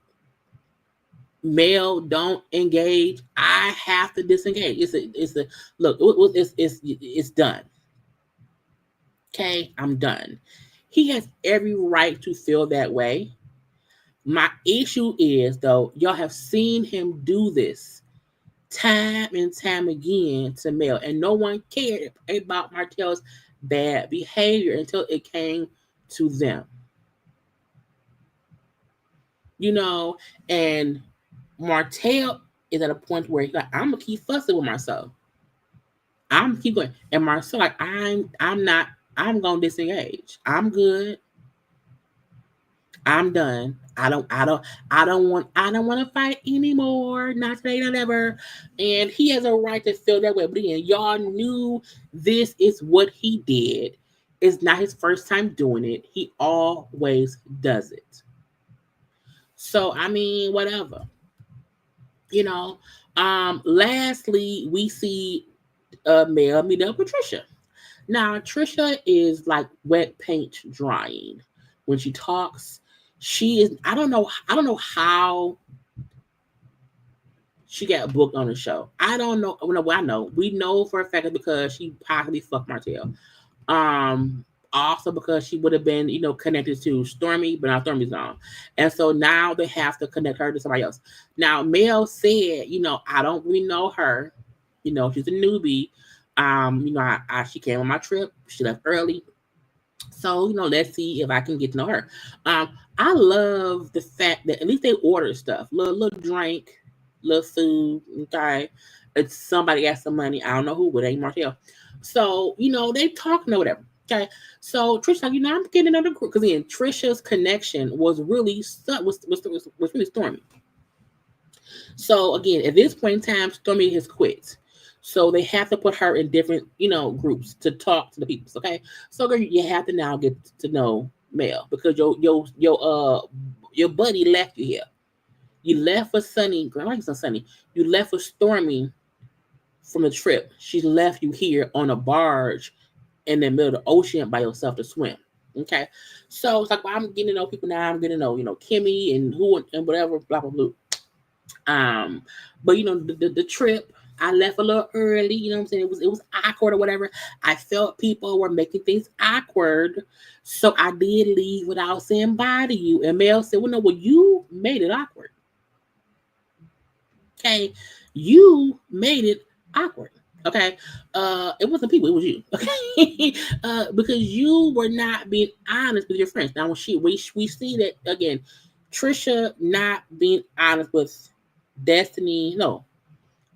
male don't engage, I have to disengage. It's done. Okay, I'm done. He has every right to feel that way. My issue is, though, y'all have seen him do this time and time again to Mel, and no one cared about Martell's bad behavior until it came to them. You know, and Martell is at a point where he's like, I'm gonna keep fussing with myself. I'm gonna keep going. And Marsau, like, I'm not I'm gonna disengage. I'm good. I'm done. I don't want to fight anymore. Not today, not ever. And he has a right to feel that way. But again, y'all knew this is what he did. It's not his first time doing it. He always does it. So I mean, whatever. Lastly, we see Mel meet up with Trisha. Now, Trisha is like wet paint drying. When she talks, she is, I don't know how she got booked on the show. I don't know. Well, I know. We know for a fact because she possibly fucked Martell. Also because she would have been, connected to Stormy, but now Stormy's gone. And so now they have to connect her to somebody else. Now, Mel said, I don't really know her. She's a newbie. She came on my trip. She left early. So, let's see if I can get to know her. I love the fact that at least they order stuff. Little drink, little food, okay? It's somebody got some money. I don't know who, but it ain't Martell. So, they talking or whatever. Okay, so Trisha, I'm getting another group because again, Trisha's connection was really really Stormy. So again, at this point in time, Stormy has quit, so they have to put her in different groups to talk to the people. Okay, so girl, you have to now get to know Mel because your buddy left you here. You left for Sunny. Girl, I like Sunny. You left for Stormy from the trip. She left you here on a barge in the middle of the ocean by yourself to swim. Okay. So it's like, well, I'm getting to know people now. I'm getting to know, Kimmy and who and whatever, blah, blah, blah. But the trip, I left a little early, what I'm saying? It was awkward or whatever. I felt people were making things awkward. So I did leave without saying bye to you. And Mel said, well, you made it awkward. Okay. You made it awkward. Okay, it wasn't people; it was you. Okay, because you were not being honest with your friends. Now, when we see that again, Trisha not being honest with Destiny,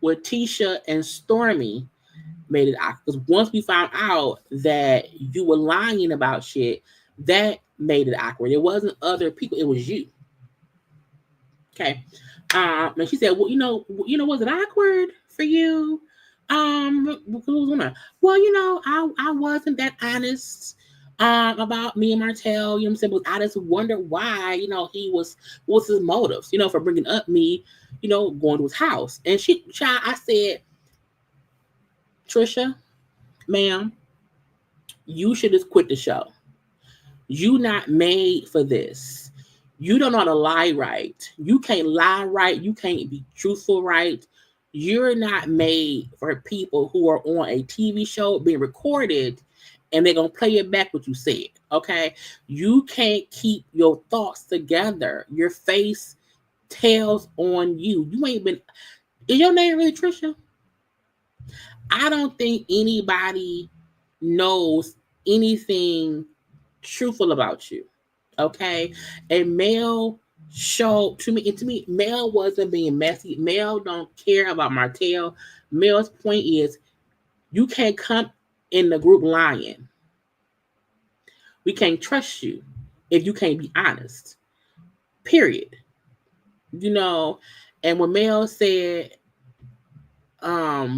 with Tisha and Stormy made it awkward. Because once we found out that you were lying about shit, that made it awkward. It wasn't other people; it was you. Okay, and she said, "Well, was it awkward for you?" Well, I wasn't that honest about me and Martell, what I'm saying? But I just wonder why, what's his motives, for bringing up me, going to his house. And I said, Trisha, ma'am, you should just quit the show. You not made for this. You don't know how to lie right. You can't lie right. You can't be truthful right. You're not made for people who are on a TV show being recorded and they're going to play it back what you said, okay? You can't keep your thoughts together. Your face tells on you. You ain't been... Is your name really Trisha? I don't think anybody knows anything truthful about you, okay? And Mel showed to me, Mel wasn't being messy. Mel don't care about Martell. Mel's point is, you can't come in the group lying. We can't trust you if you can't be honest. Period. And when Mel said, what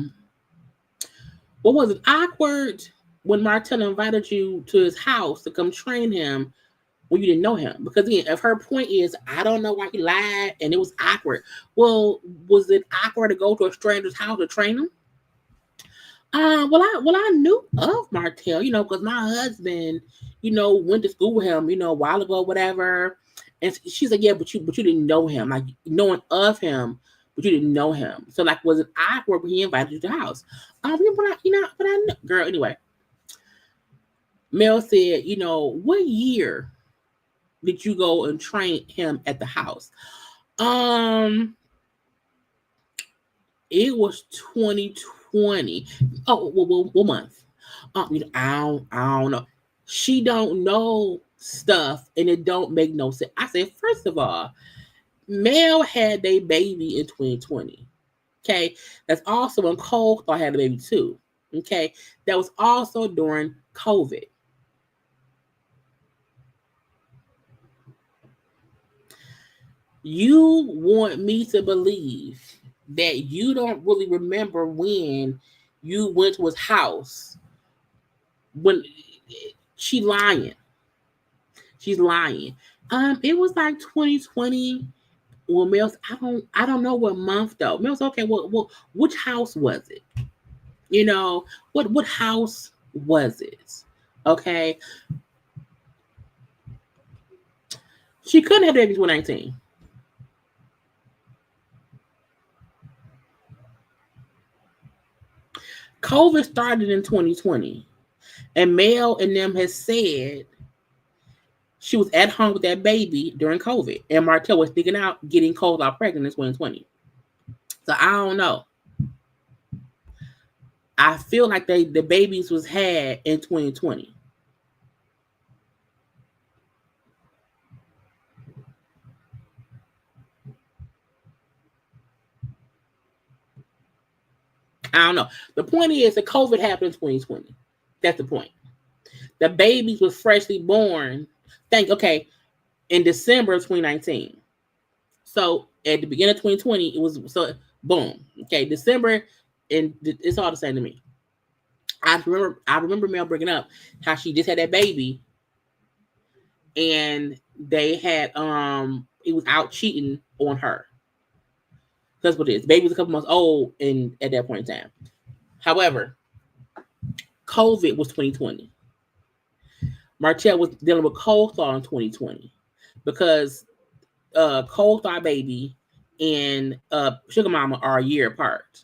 was it, awkward when Martell invited you to his house to come train him when you didn't know him? Because again, if her point is, I don't know why he lied and it was awkward. Well, was it awkward to go to a stranger's house to train him? Well, I knew of Martell, because my husband, went to school with him, a while ago, whatever. And she's like, yeah, but you didn't know him, like knowing of him, but you didn't know him. So like, was it awkward when he invited you to the house? But I know, girl. Anyway, Mel said, what year did you go and train him at the house? It was 2020. Oh, what month? I don't know. She don't know stuff, and it don't make no sense. I said, first of all, Mel had their baby in 2020. Okay, that's also when Cole thought had a baby too. Okay, that was also during COVID. You want me to believe that you don't really remember when you went to his house. When she lying. She's lying. It was like 2020. Well, Mills, I don't know what month though. Mills, okay, well, which house was it? You know, what house was it? Okay. She couldn't have babies 2019. COVID started in 2020. And Mel and them has said she was at home with that baby during COVID. And Martell was sneaking out, getting Cola pregnant in 2020. So I don't know. I feel like the babies was had in 2020. I don't know. The point is that COVID happened in 2020. That's the point. The babies was freshly born. In December of 2019. So at the beginning of 2020, it was so boom. Okay, December, and it's all the same to me. I remember Mel bringing up how she just had that baby, and they had it was out cheating on her. That's what it is. Baby was a couple months old at that point in time. However, COVID was 2020. Martell was dealing with cold thaw in 2020 because cold thaw baby and sugar mama are a year apart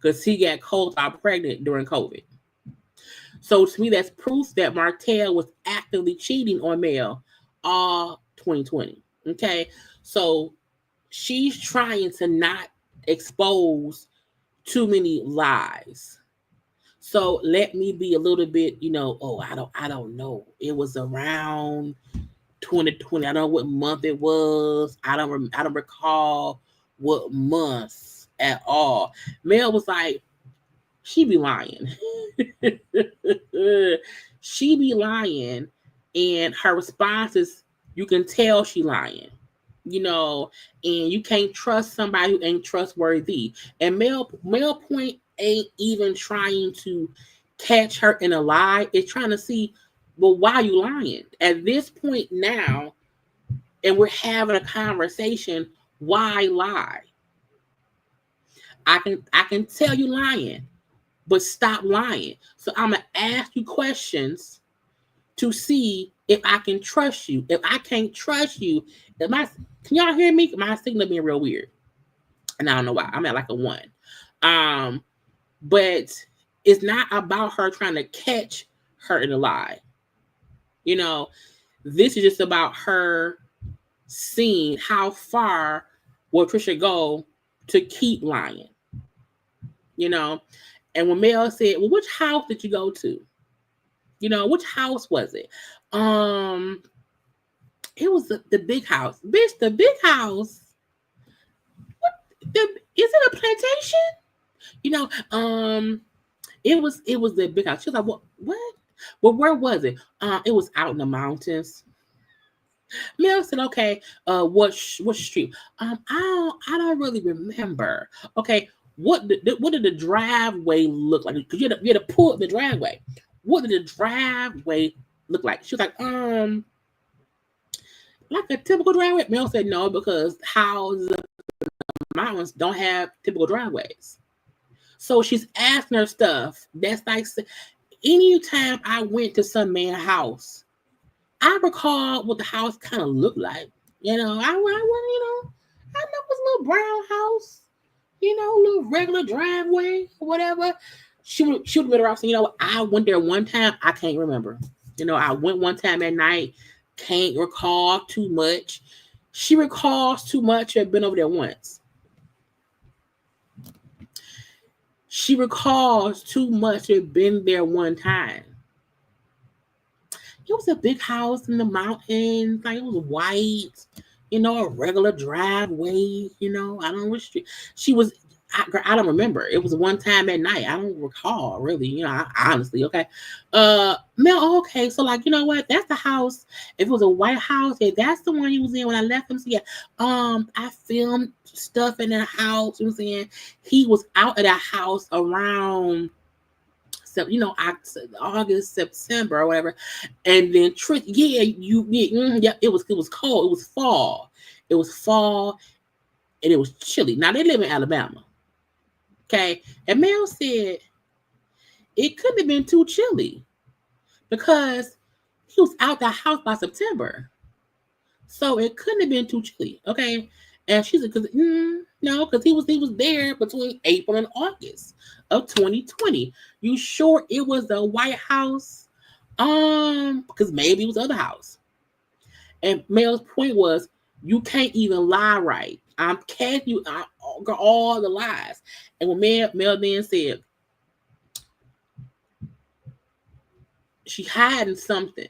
because he got cold thaw pregnant during COVID. So to me, that's proof that Martell was actively cheating on Mel all 2020. Okay, so she's trying to not expose too many lies. So let me be a little bit, I don't know. It was around 2020. I don't know what month it was. I don't recall what month at all. Mel was like, she be lying. She be lying, and her response is, you can tell she lying. And you can't trust somebody who ain't trustworthy. And Mel Point ain't even trying to catch her in a lie. It's trying to see, well, why are you lying? At this point now, and we're having a conversation, why lie? I can tell you lying, but stop lying. So I'm gonna ask you questions to see if I can trust you. If I can't trust you, can y'all hear me? My signal being real weird, and I don't know why. I'm at like a 1. But it's not about her trying to catch her in a lie. This is just about her seeing how far will Trisha go to keep lying. And when Mel said, well, which house did you go to? Which house was it? It was the big house. Bitch, the big house. Is it a plantation? It was the big house. She was like, what? Well, where was it? It was out in the mountains. Mel said, okay, what street? I don't really remember. Okay, what did the driveway look like? Because you had to pull up the driveway. What did the driveway look like? She was like, like a typical driveway. Mel said no, because houses in the mountains don't have typical driveways. So she's asking her stuff. That's like, anytime I went to some man's house, I recall what the house kind of looked like. I know it was a little brown house, little regular driveway, whatever. She would have been around saying, I went there one time. I can't remember. I went one time at night. Can't recall too much. She recalls too much. I've been over there once. She recalls too much. I've been there one time. It was a big house in the mountains. Like, it was white, a regular driveway, I don't know which street. I don't remember. It was one time at night. I don't recall really. You know, honestly. Okay. Mel. Okay. So like, you know what? That's the house. If it was a white house, yeah, that's the one he was in when I left him. So yeah. I filmed stuff in that house. You know what I'm saying? He was out of that house around, you know, August, September, or whatever. And then it was cold. It was fall. It was fall, and it was chilly. Now they live in Alabama. Okay, and Mel said it couldn't have been too chilly because he was out the house by September, so it couldn't have been too chilly. Okay, and she said, "Because no, because he was there between April and August of 2020. You sure it was the White House? Because maybe it was the other house." And Mel's point was, you can't even lie right. I'm catching you all the lies. And when Mel then said she hiding something,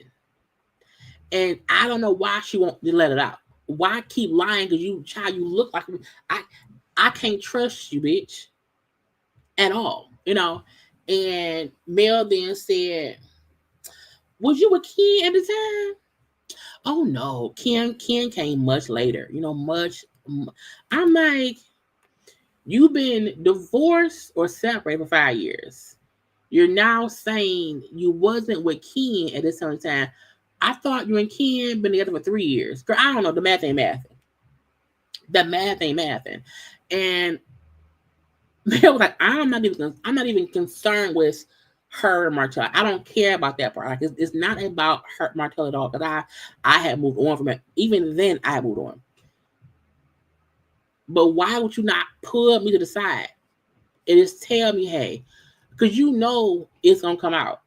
and I don't know why she won't let it out. Why keep lying? Because you look like I can't trust you, bitch, at all. You know. And Mel then said, "Was you a kid at the time?" Oh no, Ken came much later. You know, much. I'm like, you've been divorced or separated for 5 years. You're now saying you wasn't with Ken at this same time. I thought you and Ken been together for 3 years. Girl, I don't know. The math ain't mathing. The math ain't mathing. And they was like, I'm not even concerned with her and Martell. I don't care about that part. Like, it's not about her Martell at all. Because I had moved on from it. Even then, I had moved on. But why would you not pull me to the side and just tell me, hey, because you know it's gonna come out,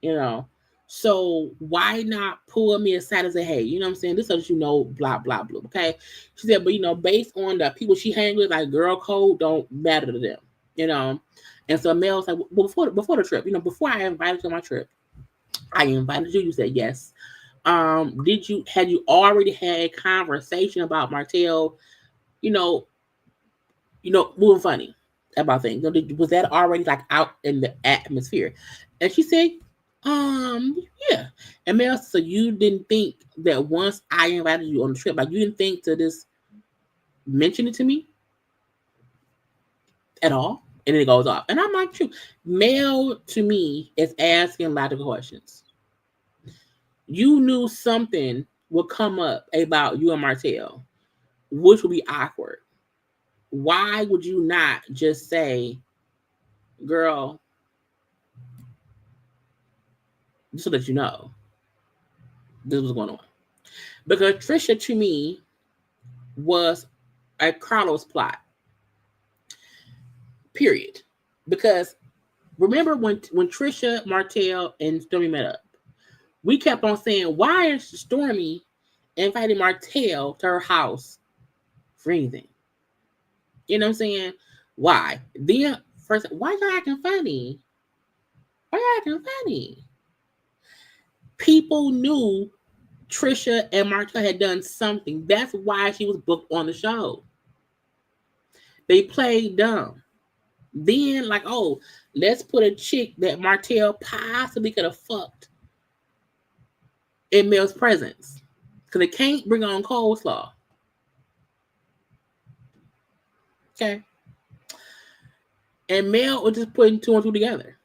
you know. So why not pull me aside and say, hey, you know what I'm saying? This so that you know, blah blah blah. Okay. She said, but you know, based on the people she hang with, like girl code don't matter to them, you know. And so Mel was like, well, before the trip, you know, before I invited you to my trip, I invited you. You said yes. Had you already had a conversation about Martell? You know, moving funny about things. Was that already like out in the atmosphere? And she said, yeah. And Mel, so you didn't think that once I invited you on the trip, like you didn't think to just mention it to me at all? And then it goes off. And I'm like, true. Mel to me is asking a lot of questions. You knew something would come up about you and Martell, which would be awkward. Why would you not just say, girl, so that you know this was going on? Because Tisha to me was a Carlos plot. Period. Because remember when Tisha, Martell, and Stormy met up, we kept on saying, why is Stormy inviting Martell to her house for anything? You know what I'm saying? Why? Then first, why y'all acting funny? Why y'all acting funny? People knew Tisha and Martell had done something. That's why she was booked on the show. They played dumb. Then, like, oh, let's put a chick that Martell possibly could have fucked in Mel's presence. Because they can't bring on coleslaw. Okay. And Mel was just putting 2 and 2 together.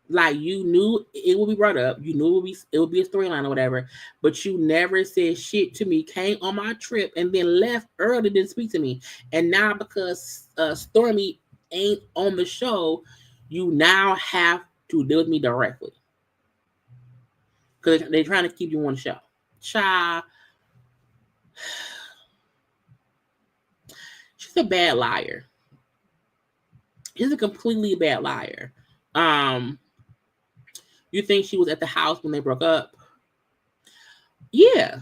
Like, you knew it would be brought up. You knew it would be a storyline or whatever. But you never said shit to me. Came on my trip and then left early, didn't speak to me. And now because Stormy ain't on the show, you now have to deal with me directly. Because they're trying to keep you on the show. Child. She's a bad liar. She's a completely bad liar. You think she was at the house when they broke up? Yeah.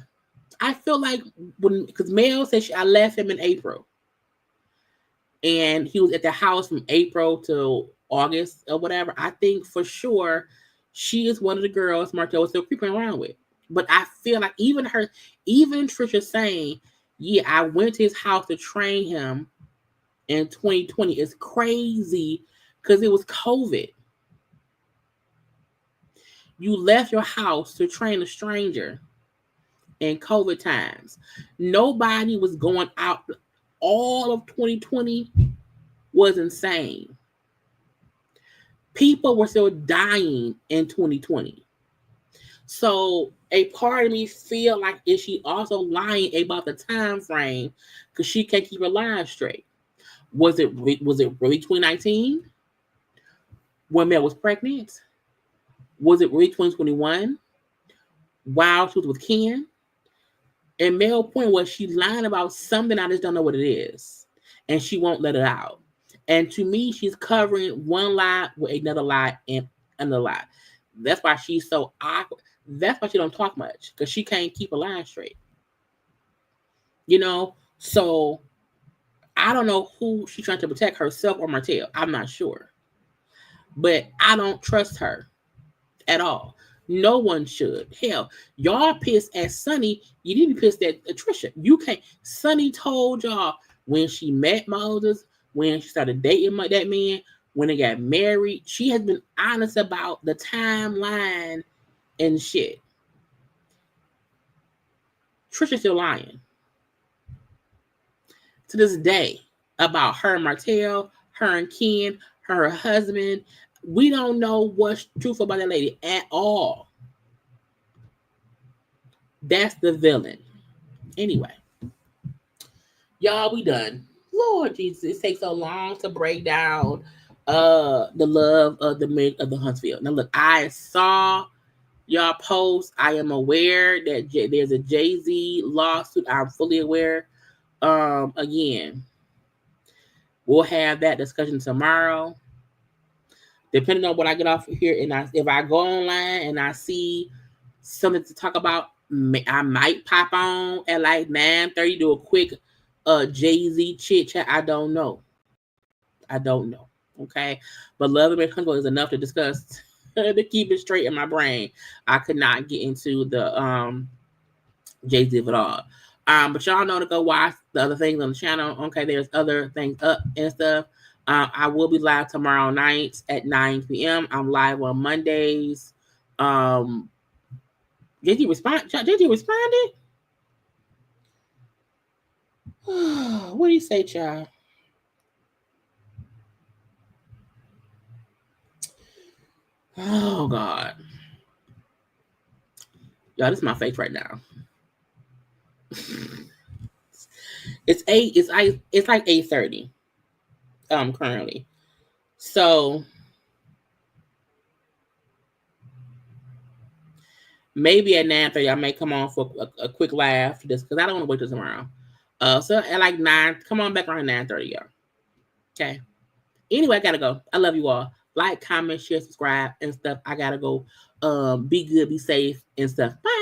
I feel like because Mel said I left him in April. And he was at the house from April to August or whatever. I think for sure she is one of the girls Martell was still creeping around with. But I feel like even Trisha saying, yeah, I went to his house to train him in 2020 is crazy because it was COVID. You left your house to train a stranger in COVID times. Nobody was going out. All of 2020 was insane. People were still dying in 2020. So a part of me feel like, is she also lying about the time frame because she can't keep her lies straight? Was it really 2019 when Mel was pregnant? Was it really 2021 while she was with Ken? And Mel's point was she's lying about something, I just don't know what it is. And she won't let it out. And to me, she's covering one lie with another lie and another lie. That's why she's so awkward. That's why she don't talk much, because she can't keep a line straight. You know? So I don't know who she's trying to protect, herself or Martell. I'm not sure. But I don't trust her at all. No one should. Hell, y'all pissed at Sunny. You need to be pissed at Trisha. You can't. Sunny told y'all when she met Moses, when she started dating that man, when they got married, she has been honest about the timeline and shit. Trisha's still lying to this day about her and Martell, her and Ken, her husband. We don't know what's truthful about that lady at all. That's the villain. Anyway, y'all, we done. Lord Jesus, it takes so long to break down the love of the Huntsville. Now look, I saw y'all post. I am aware that there's a Jay-Z lawsuit. I'm fully aware. Again, we'll have that discussion tomorrow. Depending on what I get off of here, and if I go online and I see something to talk about, I might pop on at like 9:30, do a quick Jay-Z chit chat. I don't know. Okay, but Love and Huntsville is enough to discuss to keep it straight in my brain. I could not get into the Jay-Z of it all. But y'all know to go watch the other things on the channel. Okay, there's other things up and stuff. I will be live tomorrow night at 9 p.m. I'm live on Mondays. JT responded? What do you say, child? Oh God. Y'all, this is my face right now. It's like 8:30 currently. So maybe at 9:30 I may come on for a quick laugh just because I don't want to wait till tomorrow. So at like 9, come on back around 9:30, y'all. Okay. Anyway, I gotta go. I love you all. Like, comment, share, subscribe, and stuff. I gotta go. Be good, be safe, and stuff. Bye.